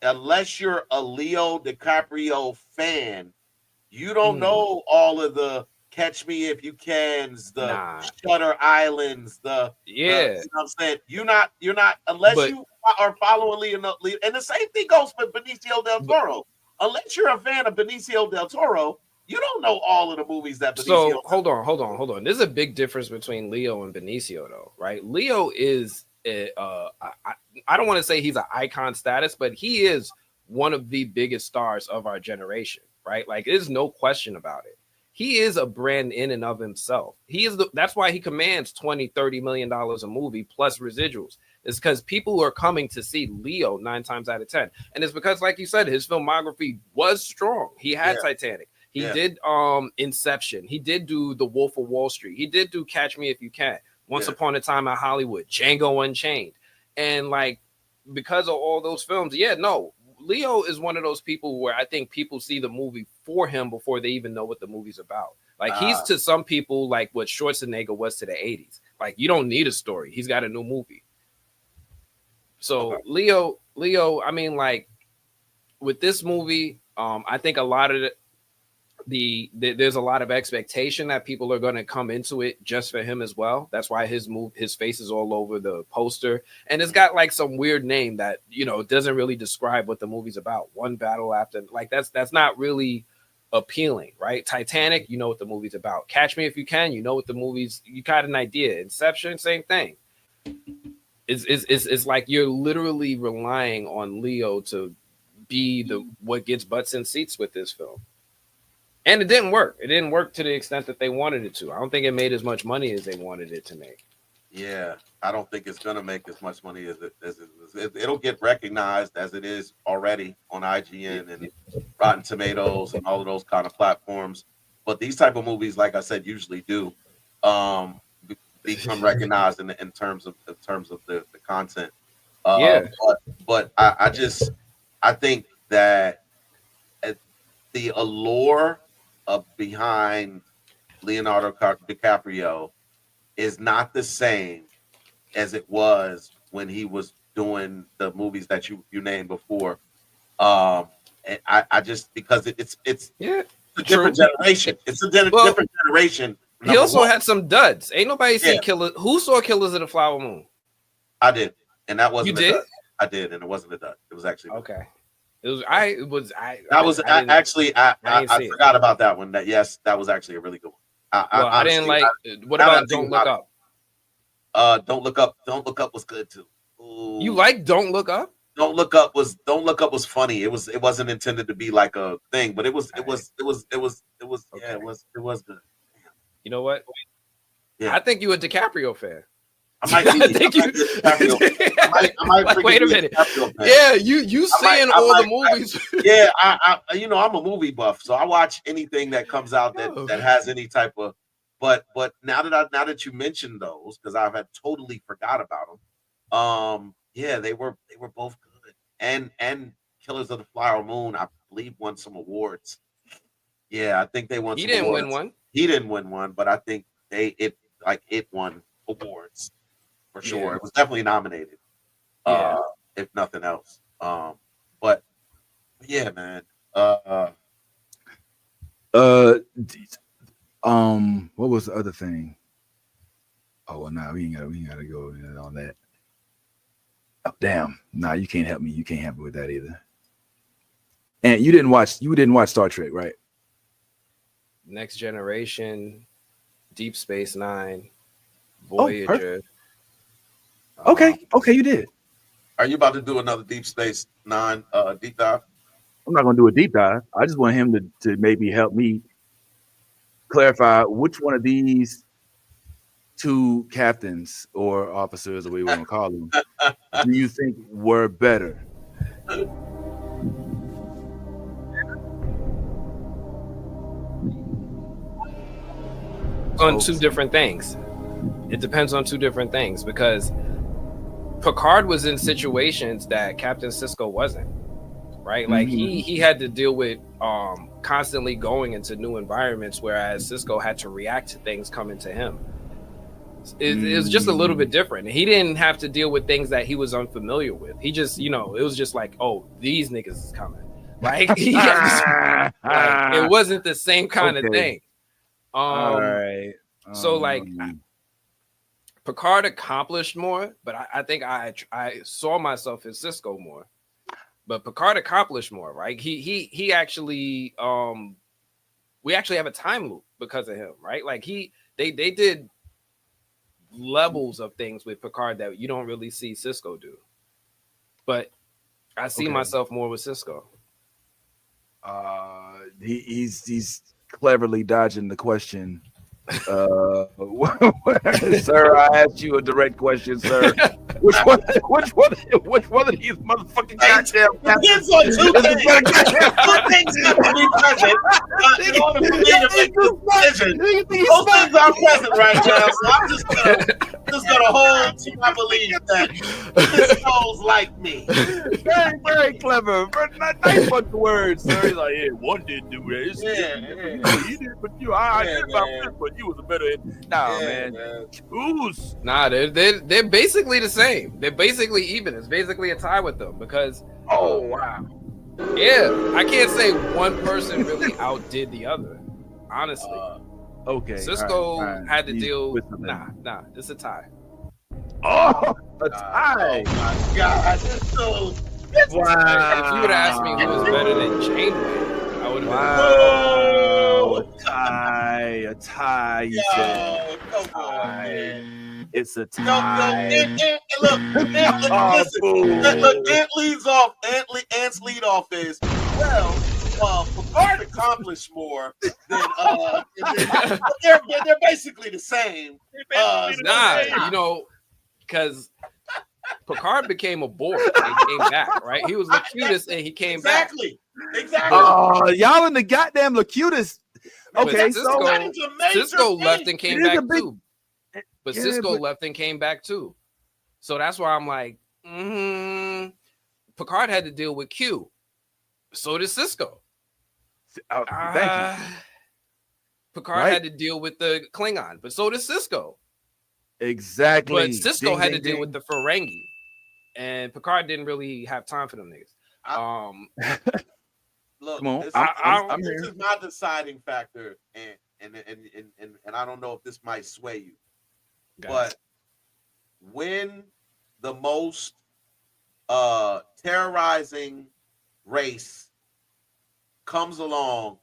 unless you're a Leo DiCaprio fan, you don't know all of the Catch Me If You Cans, the Shutter Islands, you know what I'm saying? You're not unless you are following Leo, and the same thing goes for Benicio del Toro. Unless you're a fan of Benicio del Toro, You don't know all of the movies that Benicio. So hold on. There's a big difference between Leo and Benicio, though, right? Leo is, I don't want to say he's an icon status, but he is one of the biggest stars of our generation, right? Like, there's no question about it. He is a brand in and of himself. That's why he commands $20-30 million a movie plus residuals. It's because people are coming to see Leo 9 times out of 10. And it's because, like you said, his filmography was strong. He had Titanic. He did Inception. He did do The Wolf of Wall Street. He did do Catch Me If You Can. Once Upon a Time in Hollywood, Django Unchained. And like, because of all those films, Leo is one of those people where I think people see the movie for him before they even know what the movie's about. Like, he's to some people like what Schwarzenegger was to the 80s. Like, you don't need a story. He's got a new movie. So Leo, I mean, like, with this movie, I think a lot of there's a lot of expectation that people are going to come into it just for him as well. That's why his face is all over the poster, and it's got like some weird name that, you know, doesn't really describe what the movie's about. One battle after, like, that's not really appealing, right? Titanic, you know what the movie's about. Catch Me If You Can, you know what the movie's, you got an idea. Inception, same thing. It's like you're literally relying on Leo to be what gets butts in seats with this film. And it didn't work. It didn't work to the extent that they wanted it to. I don't think it made as much money as they wanted it to make. Yeah, I don't think it's gonna make as much money as it'll get recognized as it is already on IGN and Rotten Tomatoes and all of those kind of platforms. But these type of movies, like I said, usually do become recognized in terms of the content. But I think that the allure behind Leonardo DiCaprio is not the same as it was when he was doing the movies that you named before. And I just, because it's a different generation. It's a different generation. He also had some duds. Ain't nobody seen Killers. Who saw Killers of the Flower Moon? I did, and that wasn't. You did? Dud. I did, and it wasn't a dud. It was actually okay. I forgot about that one. That was actually a really good one. I didn't like. What about Don't Look Up? Don't Look Up was good too. Ooh. You like Don't Look Up? Don't Look Up was funny. It wasn't intended to be like a thing, but it was good. You know what? Yeah. I think you a DiCaprio fan. I might like, wait a minute. Yeah, you seeing all the movies. I'm a movie buff, so I watch anything that comes out that has any type of. But now that you mentioned those, because I've had totally forgot about them. They were both good, and Killers of the Flower Moon, I believe, won some awards. Yeah, I think they won. He didn't win one. He didn't win one, but I think it won awards. For sure. Yeah. It was definitely nominated. If nothing else. But yeah, man. What was the other thing? Oh well, we ain't gotta go on that. Oh, damn. Nah, you can't help me. You can't help me with that either. And you didn't watch Star Trek, right? Next Generation, Deep Space Nine, Voyager. Okay, you did. Are you about to do another Deep Space Nine deep dive? I'm not gonna do a deep dive. I just want him to maybe help me clarify which one of these two captains or officers, or what you want to call them, do you think were better? On two different things. It depends on two different things, because Picard was in situations that Captain Sisko wasn't, right? Like he had to deal with constantly going into new environments, whereas Sisko had to react to things coming to him. It was just a little bit different. He didn't have to deal with things that he was unfamiliar with. He just, it was just like, oh, these niggas is coming. Like, it wasn't the same kind of thing. All right. So like Picard accomplished more, but I think I saw myself as Sisko more. But Picard accomplished more, right? He actually we actually have a time loop because of him, right? Like they did levels of things with Picard that you don't really see Cisco do. But I see myself more with Cisco. He's cleverly dodging the question. Sir, I asked you a direct question, sir. Which one of these motherfucking goddamn depends on two things. Two things have to be present in order for me to make this decision. Those things are present right now, so I'm just gonna hold to my belief that Cisco's like me. Very, very clever. Nice bunch of words, sir. He's like, yeah, one didn't do that. You did, but I did about this, but you was a better. Nah, man. Choose. Nah, they're basically the same. They're basically even. It's basically a tie with them because. Oh wow. Yeah, I can't say one person really outdid the other. Honestly. Okay. Cisco had to deal. Nah, it's a tie. Oh, a tie. Oh my God. Wow. If you would have asked me who was better than Janeway, I would have been a tie. You said it's a tie. Look, Ant leads off. Ant's lead off is Picard accomplished more than they're basically the same. Because Picard became a Borg and came back, right? He was Locutus and he came back. Exactly. Y'all in the goddamn Locutus. Okay, Cisco left and came back too. But Cisco left and came back too. So that's why I'm like, Picard had to deal with Q. So did Cisco. Thank you. Picard had to deal with the Klingon, but so did Cisco. Exactly. But Cisco had to deal with the Ferengi. And Picard didn't really have time for them niggas. Look, come on. This is my deciding factor, and I don't know if this might sway you. But when the most terrorizing race comes along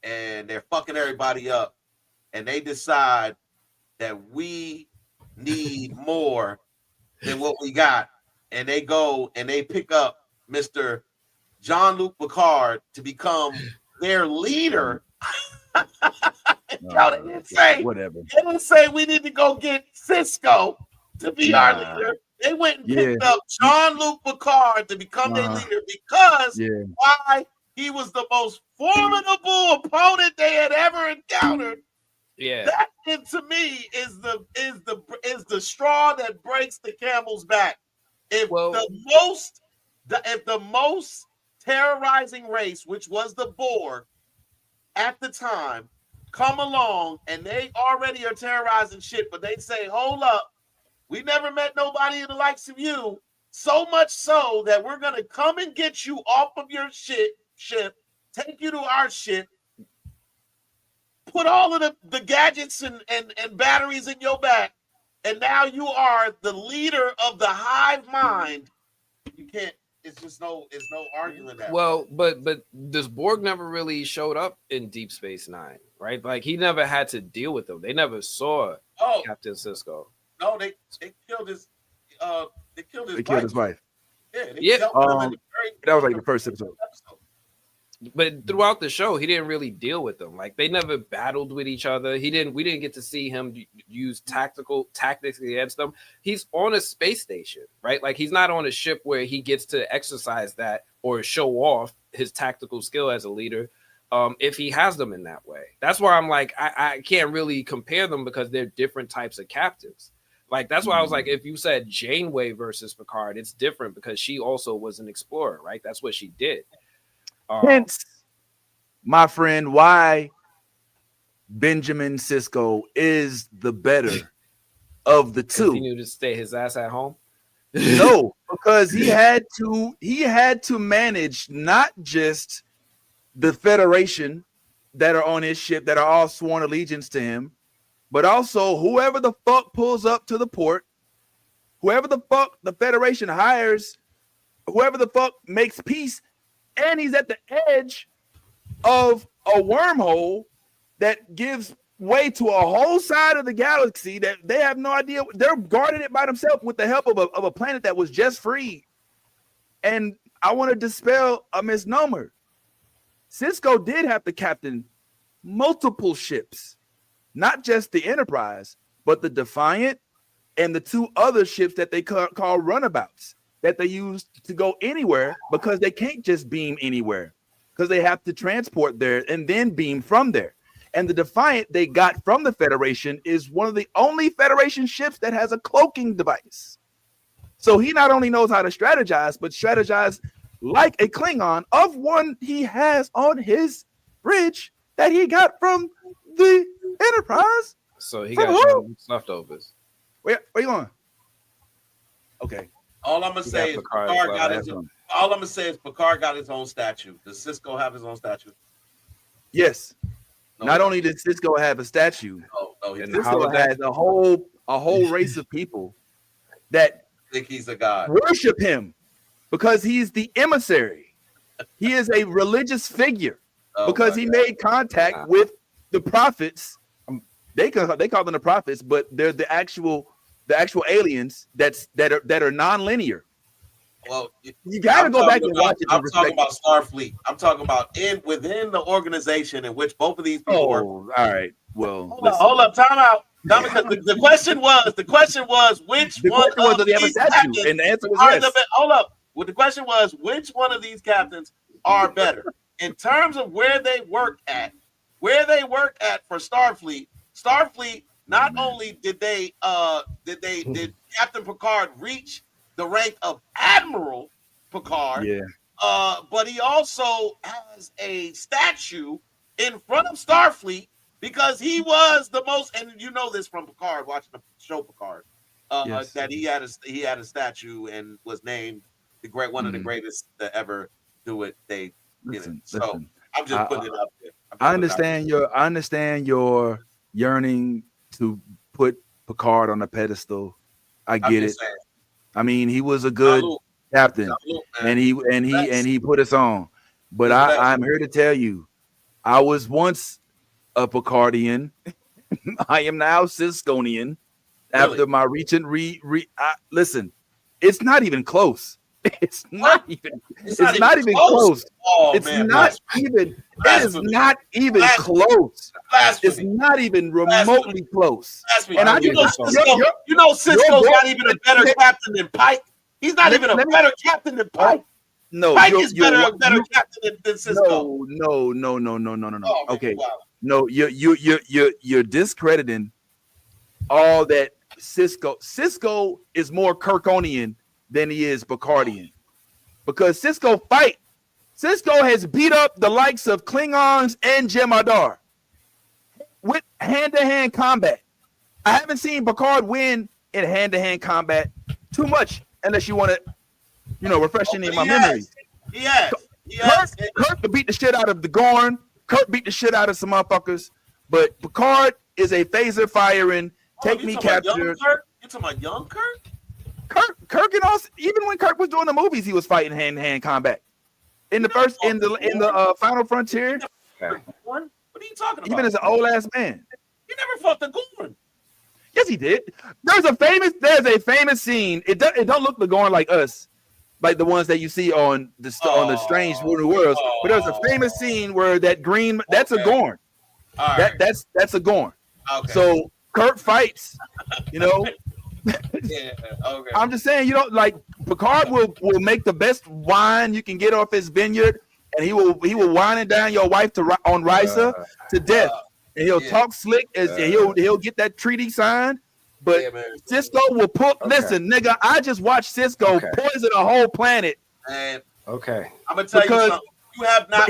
and they're fucking everybody up and they decide that we need more than what we got, and they go and they pick up Mr. Jean-Luc Picard to become their leader. Y'all didn't say whatever. They didn't say we need to go get Cisco to be our leader. They went and picked up Jean-Luc Picard to become their leader because why? He was the most formidable opponent they had ever encountered. Yeah, that to me is the straw that breaks the camel's back. If the most terrorizing race, which was the Borg at the time, come along and they already are terrorizing shit, but they say, hold up, we never met nobody in the likes of you, so much so that we're gonna come and get you off of your ship, take you to our ship, put all of the gadgets and batteries in your back, and now you are the leader of the hive mind. You can't. It's no arguing that. Well, but this Borg never really showed up in Deep Space Nine, right? Like he never had to deal with them. They never saw Captain Cisco. No, they killed his. They killed his wife. Yeah. That was like the first episode. But throughout the show, he didn't really deal with them. Like they never battled with each other. We didn't get to see him use tactics against them. He's on a space station, right? Like he's not on a ship where he gets to exercise that or show off his tactical skill as a leader. If he has them in that way, that's why I'm like, I can't really compare them because they're different types of captives. Like that's why I was like, if you said Janeway versus Picard, it's different because she also was an explorer, right? That's what she did. Hence, my friend, why Benjamin Cisco is the better of the two. He knew to stay his ass at home. No, because he had to manage not just the Federation that are on his ship that are all sworn allegiance to him, but also whoever the fuck pulls up to the port, whoever the fuck the Federation hires, whoever the fuck makes peace. And he's at the edge of a wormhole that gives way to a whole side of the galaxy that they have no idea. They're guarding it by themselves with the help of a planet that was just freed. And I want to dispel a misnomer. Cisco did have to captain multiple ships, not just the Enterprise, but the Defiant and the 2 other ships that they call runabouts that they use to go anywhere, because they can't just beam anywhere because they have to transport there and then beam from there. And the Defiant they got from the Federation is one of the only Federation ships that has a cloaking device. So he not only knows how to strategize, but strategize like a Klingon of one he has on his bridge that he got from the Enterprise. So he got leftovers. Where you going? Okay. All I'm gonna say is Picard got his. All I'm gonna say is Picard got his own statue. Does Cisco have his own statue? Yes. No, not only did Cisco have a statue, Cisco has a whole race of people that think he's a god, worship him because he's the emissary. He is a religious figure because he made contact with the prophets. They call them the prophets, but they're the actual aliens that are non-linear. Well, you gotta go back and watch it. I'm talking about Starfleet. I'm talking about within the organization in which both of these people work. All right. Well, hold up, time out. The question was which one of these captains, and the answer was yes. Hold up. Well, the question was which one of these captains are better in terms of where they work at for Starfleet. Starfleet, not only did Captain Picard reach the rank of Admiral Picard, but he also has a statue in front of Starfleet because he was the most, and you know this from Picard, watching the show Picard, that he had a statue and was named one of the greatest to ever do it. Listen. I'm just putting it out there. I understand your yearning to put Picard on a pedestal. I get it. Saying. I mean, he was a good captain, and he put us on. But I'm here to tell you, I was once a Picardian. I am now Cisconian. After my recent listen, it's not even close. It's not even close. Oh, it's not even close. It's not even remotely close. And you know Cisco's not even a better captain than Pike. He's not even a better captain than Pike. No, Pike is better captain than Cisco. No. Oh, okay. Wow. No, you're discrediting all that Cisco. Cisco is more Kirkonian than he is Picardian, because Cisco has beat up the likes of Klingons and Jem'Hadar with hand-to-hand combat. I haven't seen Picard win in hand-to-hand combat too much, unless you want to, refresh any of my memories. Kirk beat the shit out of the Gorn. Kirk beat the shit out of some motherfuckers, but Picard is a phaser firing, take me capture. You talking about young Kirk? Kirk and also, even when Kirk was doing the movies, he was fighting hand-to-hand combat. In the Final Frontier. What are you talking about? Even as an old ass man. He never fought the Gorn. Yes, he did. There's a famous scene. It don't look the Gorn like us, like the ones that you see on the Strange Worlds. But there's a famous scene where that green, that's a Gorn. That's a Gorn. Okay. So Kirk fights, Yeah, okay. I'm just saying, like Picard will make the best wine you can get off his vineyard, and he will wine it down your wife on Risa to death, and he'll talk slick and he'll get that treaty signed. But Cisco will put. Okay. Listen, nigga, I just watched Cisco poison a whole planet. And I'm gonna tell you something. You have not.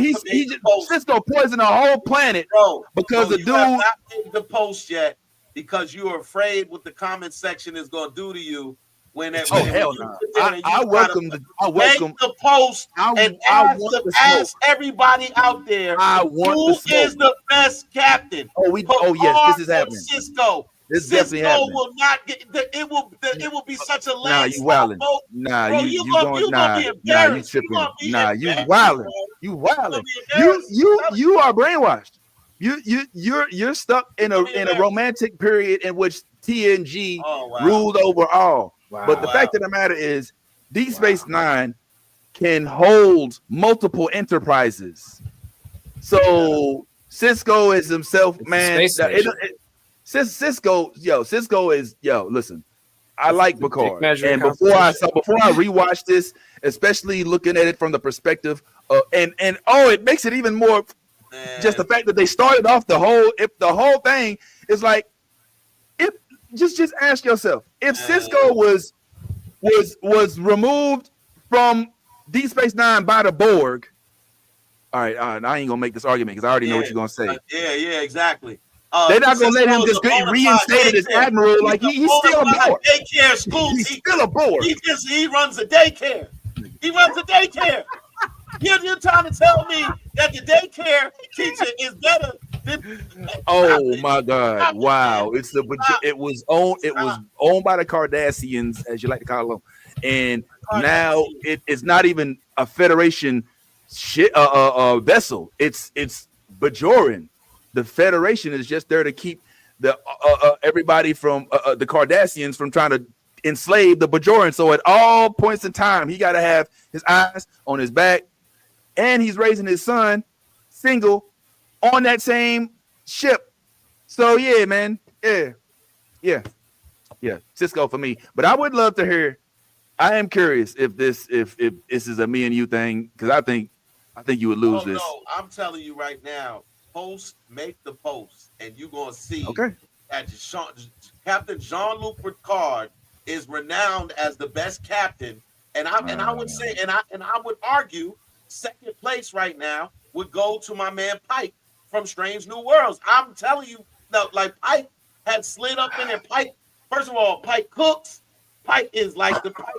Cisco poisoned a whole planet, bro, because the dude have not made the post yet. Because you are afraid what the comment section is going to do to you when it. Hell no! I welcome the post and ask everybody out there who is the best captain. Yes, this is happening. Cisco. This is definitely happening. Will not get. It will be such a landslide. Nah, you wildin'. Nah, you tripping. Nah, you wildin'. You wildin'. You are brainwashed. You're stuck in a romantic period in which TNG ruled over all. Wow. But the fact of the matter is, Deep Space Nine can hold multiple enterprises. So Cisco is himself, man. Cisco is listen. I like Picard, and before I rewatched this, especially looking at it from the perspective of, and it makes it even more. Just the fact that they started off the whole thing is like, if just ask yourself, if Cisco was removed from Deep Space Nine by the Borg. All right, I ain't gonna make this argument because I already know what you're gonna say. Yeah, exactly. They're not gonna let him just get reinstated as admiral. Like he's still a Borg. Daycare school. He's still a Borg. He runs a daycare. He runs a daycare. You're trying to tell me that the daycare teacher is better than? Oh my God! Wow! It was owned by the Cardassians, as you like to call them, and now it's not even a Federation vessel. It's Bajoran. The Federation is just there to keep the everybody from the Cardassians from trying to enslave the Bajoran. So at all points in time, he got to have his eyes on his back. And he's raising his son single on that same ship. So yeah, man. Yeah. Cisco for me. But I would love to hear. I am curious if this is a me and you thing, because I think you would lose this. No, I'm telling you right now. Make the post, and you're gonna see that Captain Jean-Luc Picard is renowned as the best captain. And I would say, and I would argue, second place right now would go to my man Pike from Strange New Worlds. I'm telling you, like Pike had slid up in there. Pike, first of all, Pike cooks. Pike is like the Pike.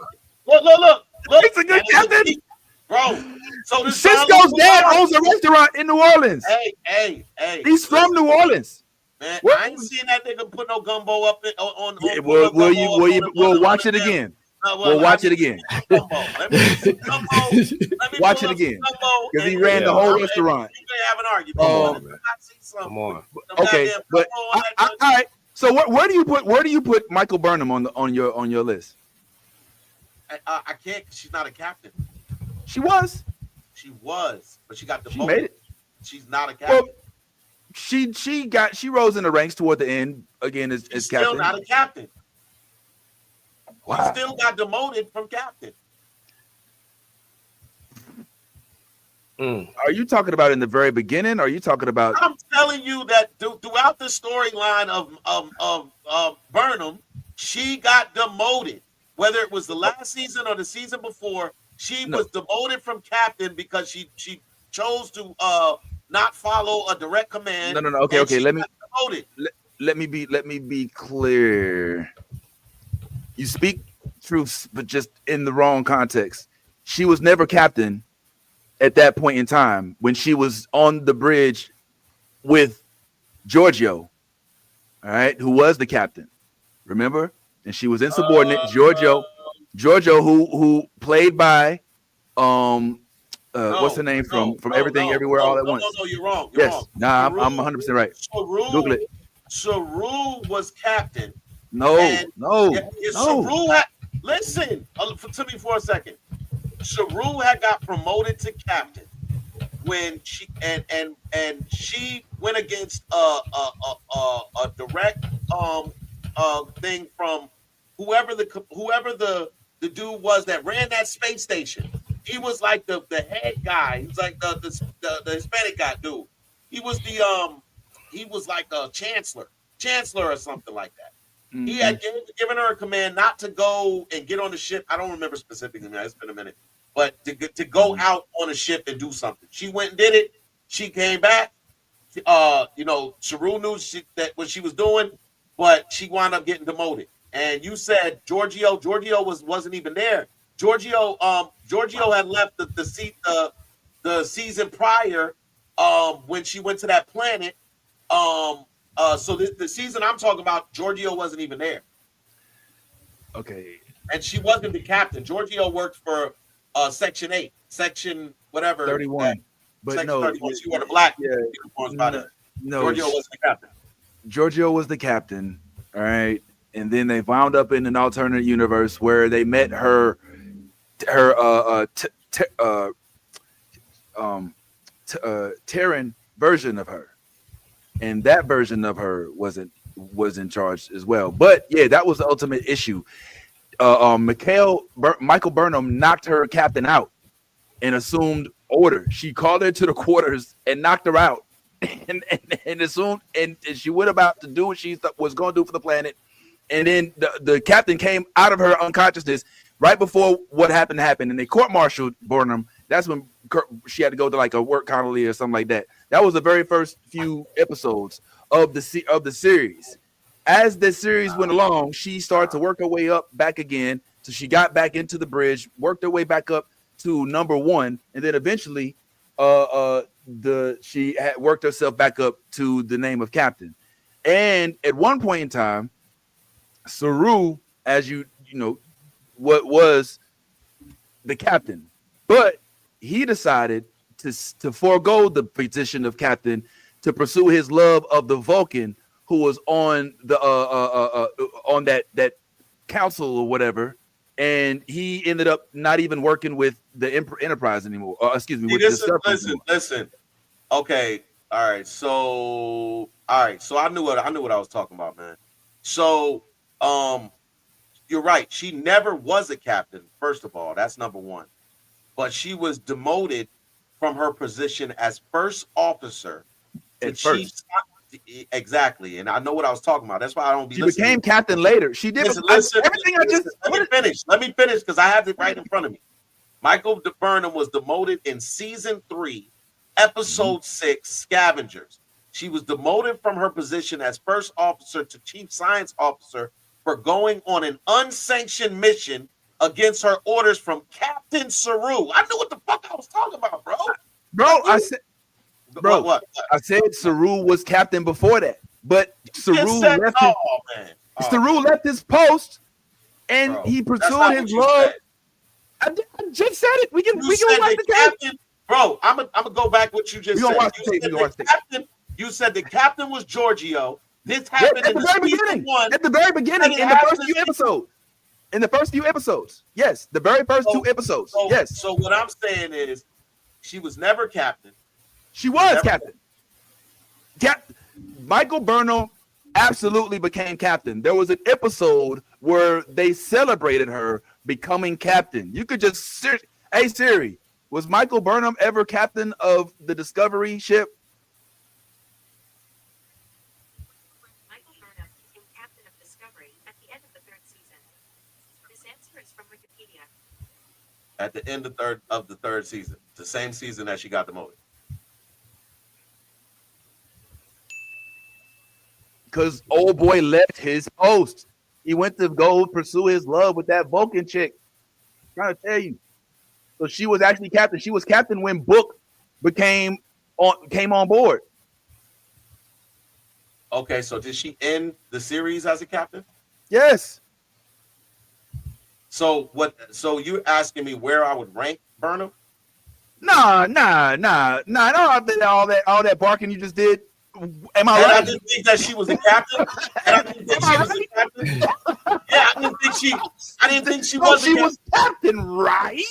Look. He's a good captain, bro. So this Cisco's dad owns a restaurant in New Orleans. Hey. He's from New Orleans. Man, I ain't seen that nigga put no gumbo up on. We'll watch it again. We'll watch it again. Watch it again because he ran the whole restaurant. You may have an argument. Come on. Okay, but all right. So where do you put Michael Burnham on your list? I can't because she's not a captain. She was, but she got demoted. She made it. She's not a captain. Well, she rose in the ranks toward the end again as captain. Still not a captain. Wow. He still got demoted from captain. Are you talking about in the very beginning? Or are you talking about? I'm telling you that throughout the storyline of Burnham, she got demoted. Whether it was the last season or the season before, she was demoted from captain because she chose to not follow a direct command. No. Okay. Let me be clear. You speak truths, but just in the wrong context. She was never captain at that point in time when she was on the bridge with Giorgio, all right, who was the captain. Remember? And she was insubordinate. Giorgio, who played by what's the name from Everything Everywhere All at Once? No, you're wrong. Yes. Nah, I'm 100% right. Google it. Saru was captain. No. Saru had, listen to me for a second. Saru had got promoted to captain when she and she went against a direct thing from whoever the dude was that ran that space station. He was like the head guy. He was like the Hispanic guy dude. He was like a chancellor or something like that. Mm-hmm. He had given her a command not to go and get on the ship. I don't remember specifically. Now it's been a minute, but to go out on a ship and do something. She went and did it. She came back. Saru knew that what she was doing, but she wound up getting demoted. And you said Giorgio wasn't even there. Giorgio had left the season prior when she went to that planet. So the season I'm talking about, Giorgio wasn't even there. Okay. And she wasn't the captain. Giorgio worked for Section 8, Section whatever. 31. But Section no, 31. She wore the black uniforms by then. No, Giorgio was the captain. Giorgio was the captain. All right. And then they wound up in an alternate universe where they met her Terran version of her. And that version of her was in charge as well. But yeah, that was the ultimate issue. Michael Burnham knocked her captain out and assumed order. She called her to the quarters and knocked her out, and assumed, and she went about to do what she was going to do for the planet. And then the captain came out of her unconsciousness right before what happened, and they court-martialed Burnham. That's when she had to go to like a work colony or something like that. That was the very first few episodes of the series. As the series went along, she started to work her way up back again. So she got back into the bridge, worked her way back up to number 1, and then eventually she had worked herself back up to the name of captain. And at one point in time, Saru, as you know, what was the captain, but he decided to forego the position of captain to pursue his love of the Vulcan, who was on the on that council or whatever, and he ended up not even working with the Enterprise anymore. Excuse me. Listen. Okay. All right. So I knew what I was talking about, man. So you're right. She never was a captain. First of all, that's number 1. But she was demoted from her position as first officer to chief. Exactly, and I know what I was talking about. That's why I don't be. She became captain later. She did listen, everything. Let me finish because I have it right in front of me. Michael Burnham was demoted in season 3, episode 6, Scavengers. She was demoted from her position as first officer to chief science officer for going on an unsanctioned mission against her orders from Captain Saru. I knew what the fuck I was talking about, bro. I said. Bro, what? I said Saru was captain before that, but Saru left his post and he pursued his love. I just said it. We can watch the captain. Bro, I'm gonna go back what you just said. You said the captain was Giorgio. This happened at the very beginning. At the very beginning, in the first few episodes. In the first few episodes, yes, the very first 2 episodes. Yes. So what I'm saying is, she was never captain. She was captain. Michael Burnham absolutely became captain. There was an episode where they celebrated her becoming captain. You could just hey Siri, was Michael Burnham ever captain of the Discovery ship? Michael Burnham became captain of Discovery at the end of the 3rd season. This answer is from Wikipedia. At the end of the 3rd season, the same season that she got demoted. Because old boy left his post. He went to go pursue his love with that Vulcan chick. I'm trying to tell you. So she was actually captain. She was captain when Book came on board. Okay, so did she end the series as a captain? Yes. So what? So you're asking me where I would rank Burnham? Nah. All that barking you just did. Am I right? I didn't think that she was a captain. I didn't think she was a captain. Yeah, I didn't think she was. She was captain, right?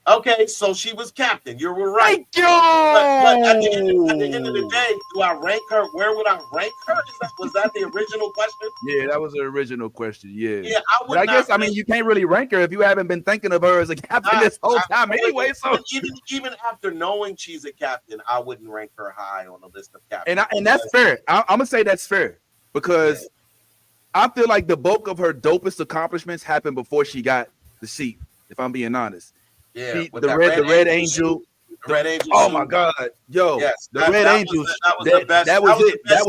Okay, so she was captain. You were right. Thank you. But at the end of the day, do I rank her? Where would I rank her? Was that the original question? Yeah, that was the original question. Yeah. Yeah, I guess you can't really rank her if you haven't been thinking of her as a captain this whole time anyway. So even after knowing she's a captain, I wouldn't rank her high on the list of captains. And that's fair. I'm gonna say that's fair because I feel like the bulk of her dopest accomplishments happened before she got the seat. If I'm being honest. Yeah, the Red Angel. The Red Angel. Oh my God, yo! Yes, the Red Angel. That was it. That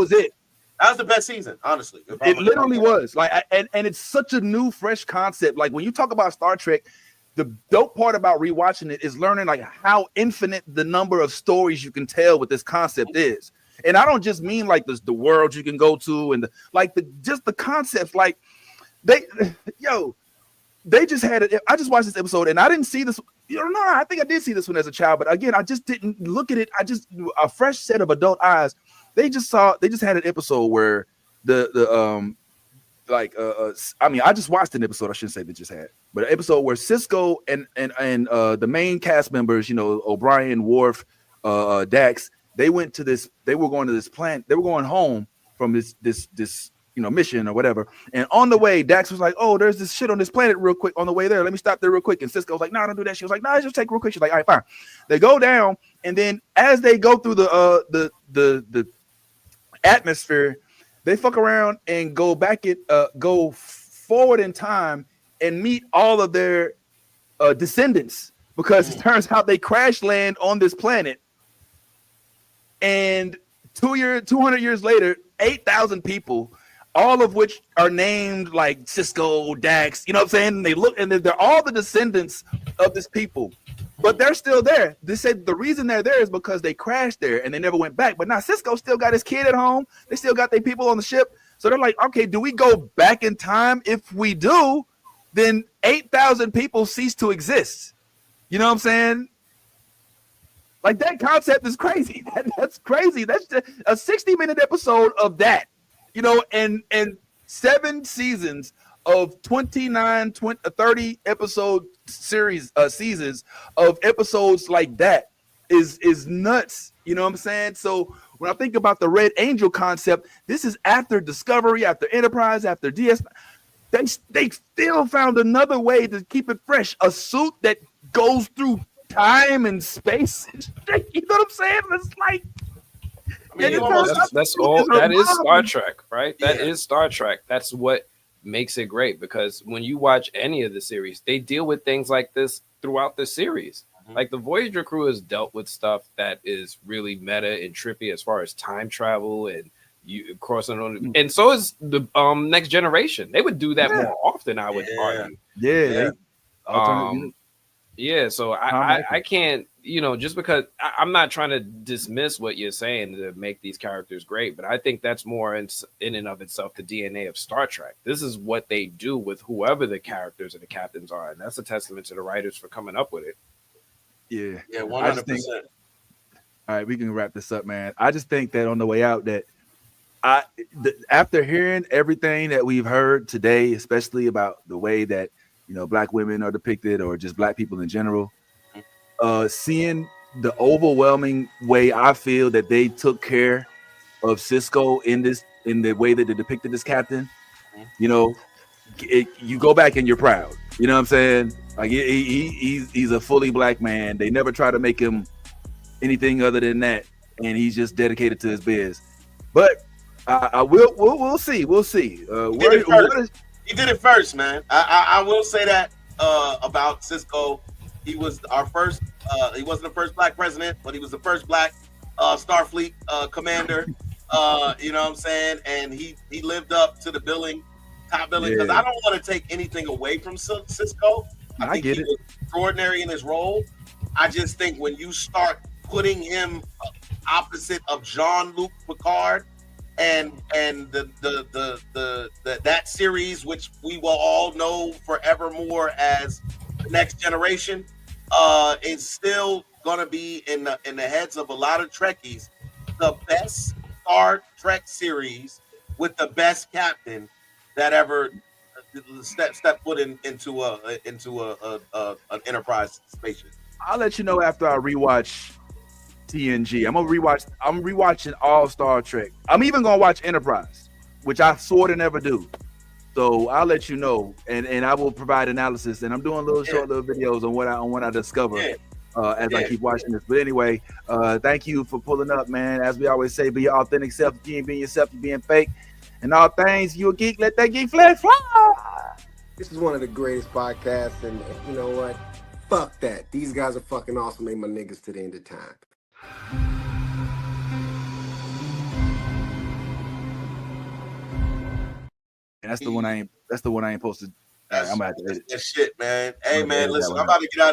was the best season, honestly. It literally was and it's such a new, fresh concept. Like when you talk about Star Trek, the dope part about rewatching it is learning like how infinite the number of stories you can tell with this concept is. And I don't just mean like the world you can go to and just the concepts. Like they just had it. I just watched this episode and I didn't see this. I think I did see this one as a child, but again, I just didn't look at it. A fresh set of adult eyes. They just had an episode where I mean, I just watched an episode. I shouldn't say they just had, but an episode where Cisco and the main cast members, you know, O'Brien, Worf, Dax, they were going to this plant. They were going home from this mission or whatever. And on the way, Dax was like, "Oh, there's this shit on this planet real quick on the way there. Let me stop there real quick." And Cisco was like, "No, don't do that." She was like, "No, just take real quick." She's like, "All right, fine." They go down, and then as they go through the atmosphere, they fuck around and go forward in time and meet all of their descendants, because it turns out they crash land on this planet, and 200 years later, 8,000 people, all of which are named like Cisco, Dax, you know what I'm saying? And they look, and they're all the descendants of this people, but they're still there. They said the reason they're there is because they crashed there and they never went back. But now Cisco still got his kid at home. They still got their people on the ship. So they're like, okay, do we go back in time? If we do, then 8,000 people cease to exist. You know what I'm saying? Like, that concept is crazy. That's crazy. That's just a 60-minute episode of that, you know, and 7 seasons of 30 episode seasons of episodes like that is nuts. You know what I'm saying? So when I think about the Red Angel concept, this is after Discovery, after Enterprise, after DS. They still found another way to keep it fresh. A suit that goes through time and space. You know what I'm saying? It's like, I mean, that's all. That is Star Trek, right? That is Star Trek. That's what makes it great, because when you watch any of the series, they deal with things like this throughout the series. Like the Voyager crew has dealt with stuff that is really meta and trippy as far as time travel and you crossing on, and so is the Next Generation. They would do that more often, I would argue. So I can't, you know, just because I'm not trying to dismiss what you're saying to make these characters great, but I think that's more in and of itself the DNA of Star Trek. This is what they do with whoever the characters and the captains are, and that's a testament to the writers for coming up with it. Yeah, 100%. All right, we can wrap this up, man. I just think that on the way out, that after hearing everything that we've heard today, especially about the way that, you know, Black women are depicted, or just Black people in general, seeing the overwhelming way I feel that they took care of Cisco in the way that they depicted this captain, you know, you go back and you're proud. You know what I'm saying? Like, he's a fully Black man. They never try to make him anything other than that, and he's just dedicated to his biz. But we'll see. We'll see. He did it first, man. I will say that about Cisco. He was our first. He wasn't the first Black president, but he was the first Black Starfleet commander. You know what I'm saying? And he lived up to the top billing. Because I don't want to take anything away from Cisco. I think he was extraordinary in his role. I just think when you start putting him opposite of Jean-Luc Picard and that series, which we will all know forevermore as The Next Generation, is still gonna be in the heads of a lot of Trekkies the best Star Trek series with the best captain that ever step foot into an Enterprise spaceship. I'll let you know after I rewatch TNG. I'm rewatching all Star Trek. I'm even gonna watch Enterprise, which I sort of never do. So I'll let you know, and I will provide analysis. And I'm doing short little videos on what I discover as I keep watching this. But anyway, thank you for pulling up, man. As we always say, be your authentic self. If you ain't being yourself, you're being fake. And all things, you a geek, let that geek flag fly. This is one of the greatest podcasts, and you know what? Fuck that. These guys are fucking awesome. They my niggas to the end of time. And that's the one I ain't posted. I'm about to edit that shit, man. Hey, man, listen, I'm about to get out.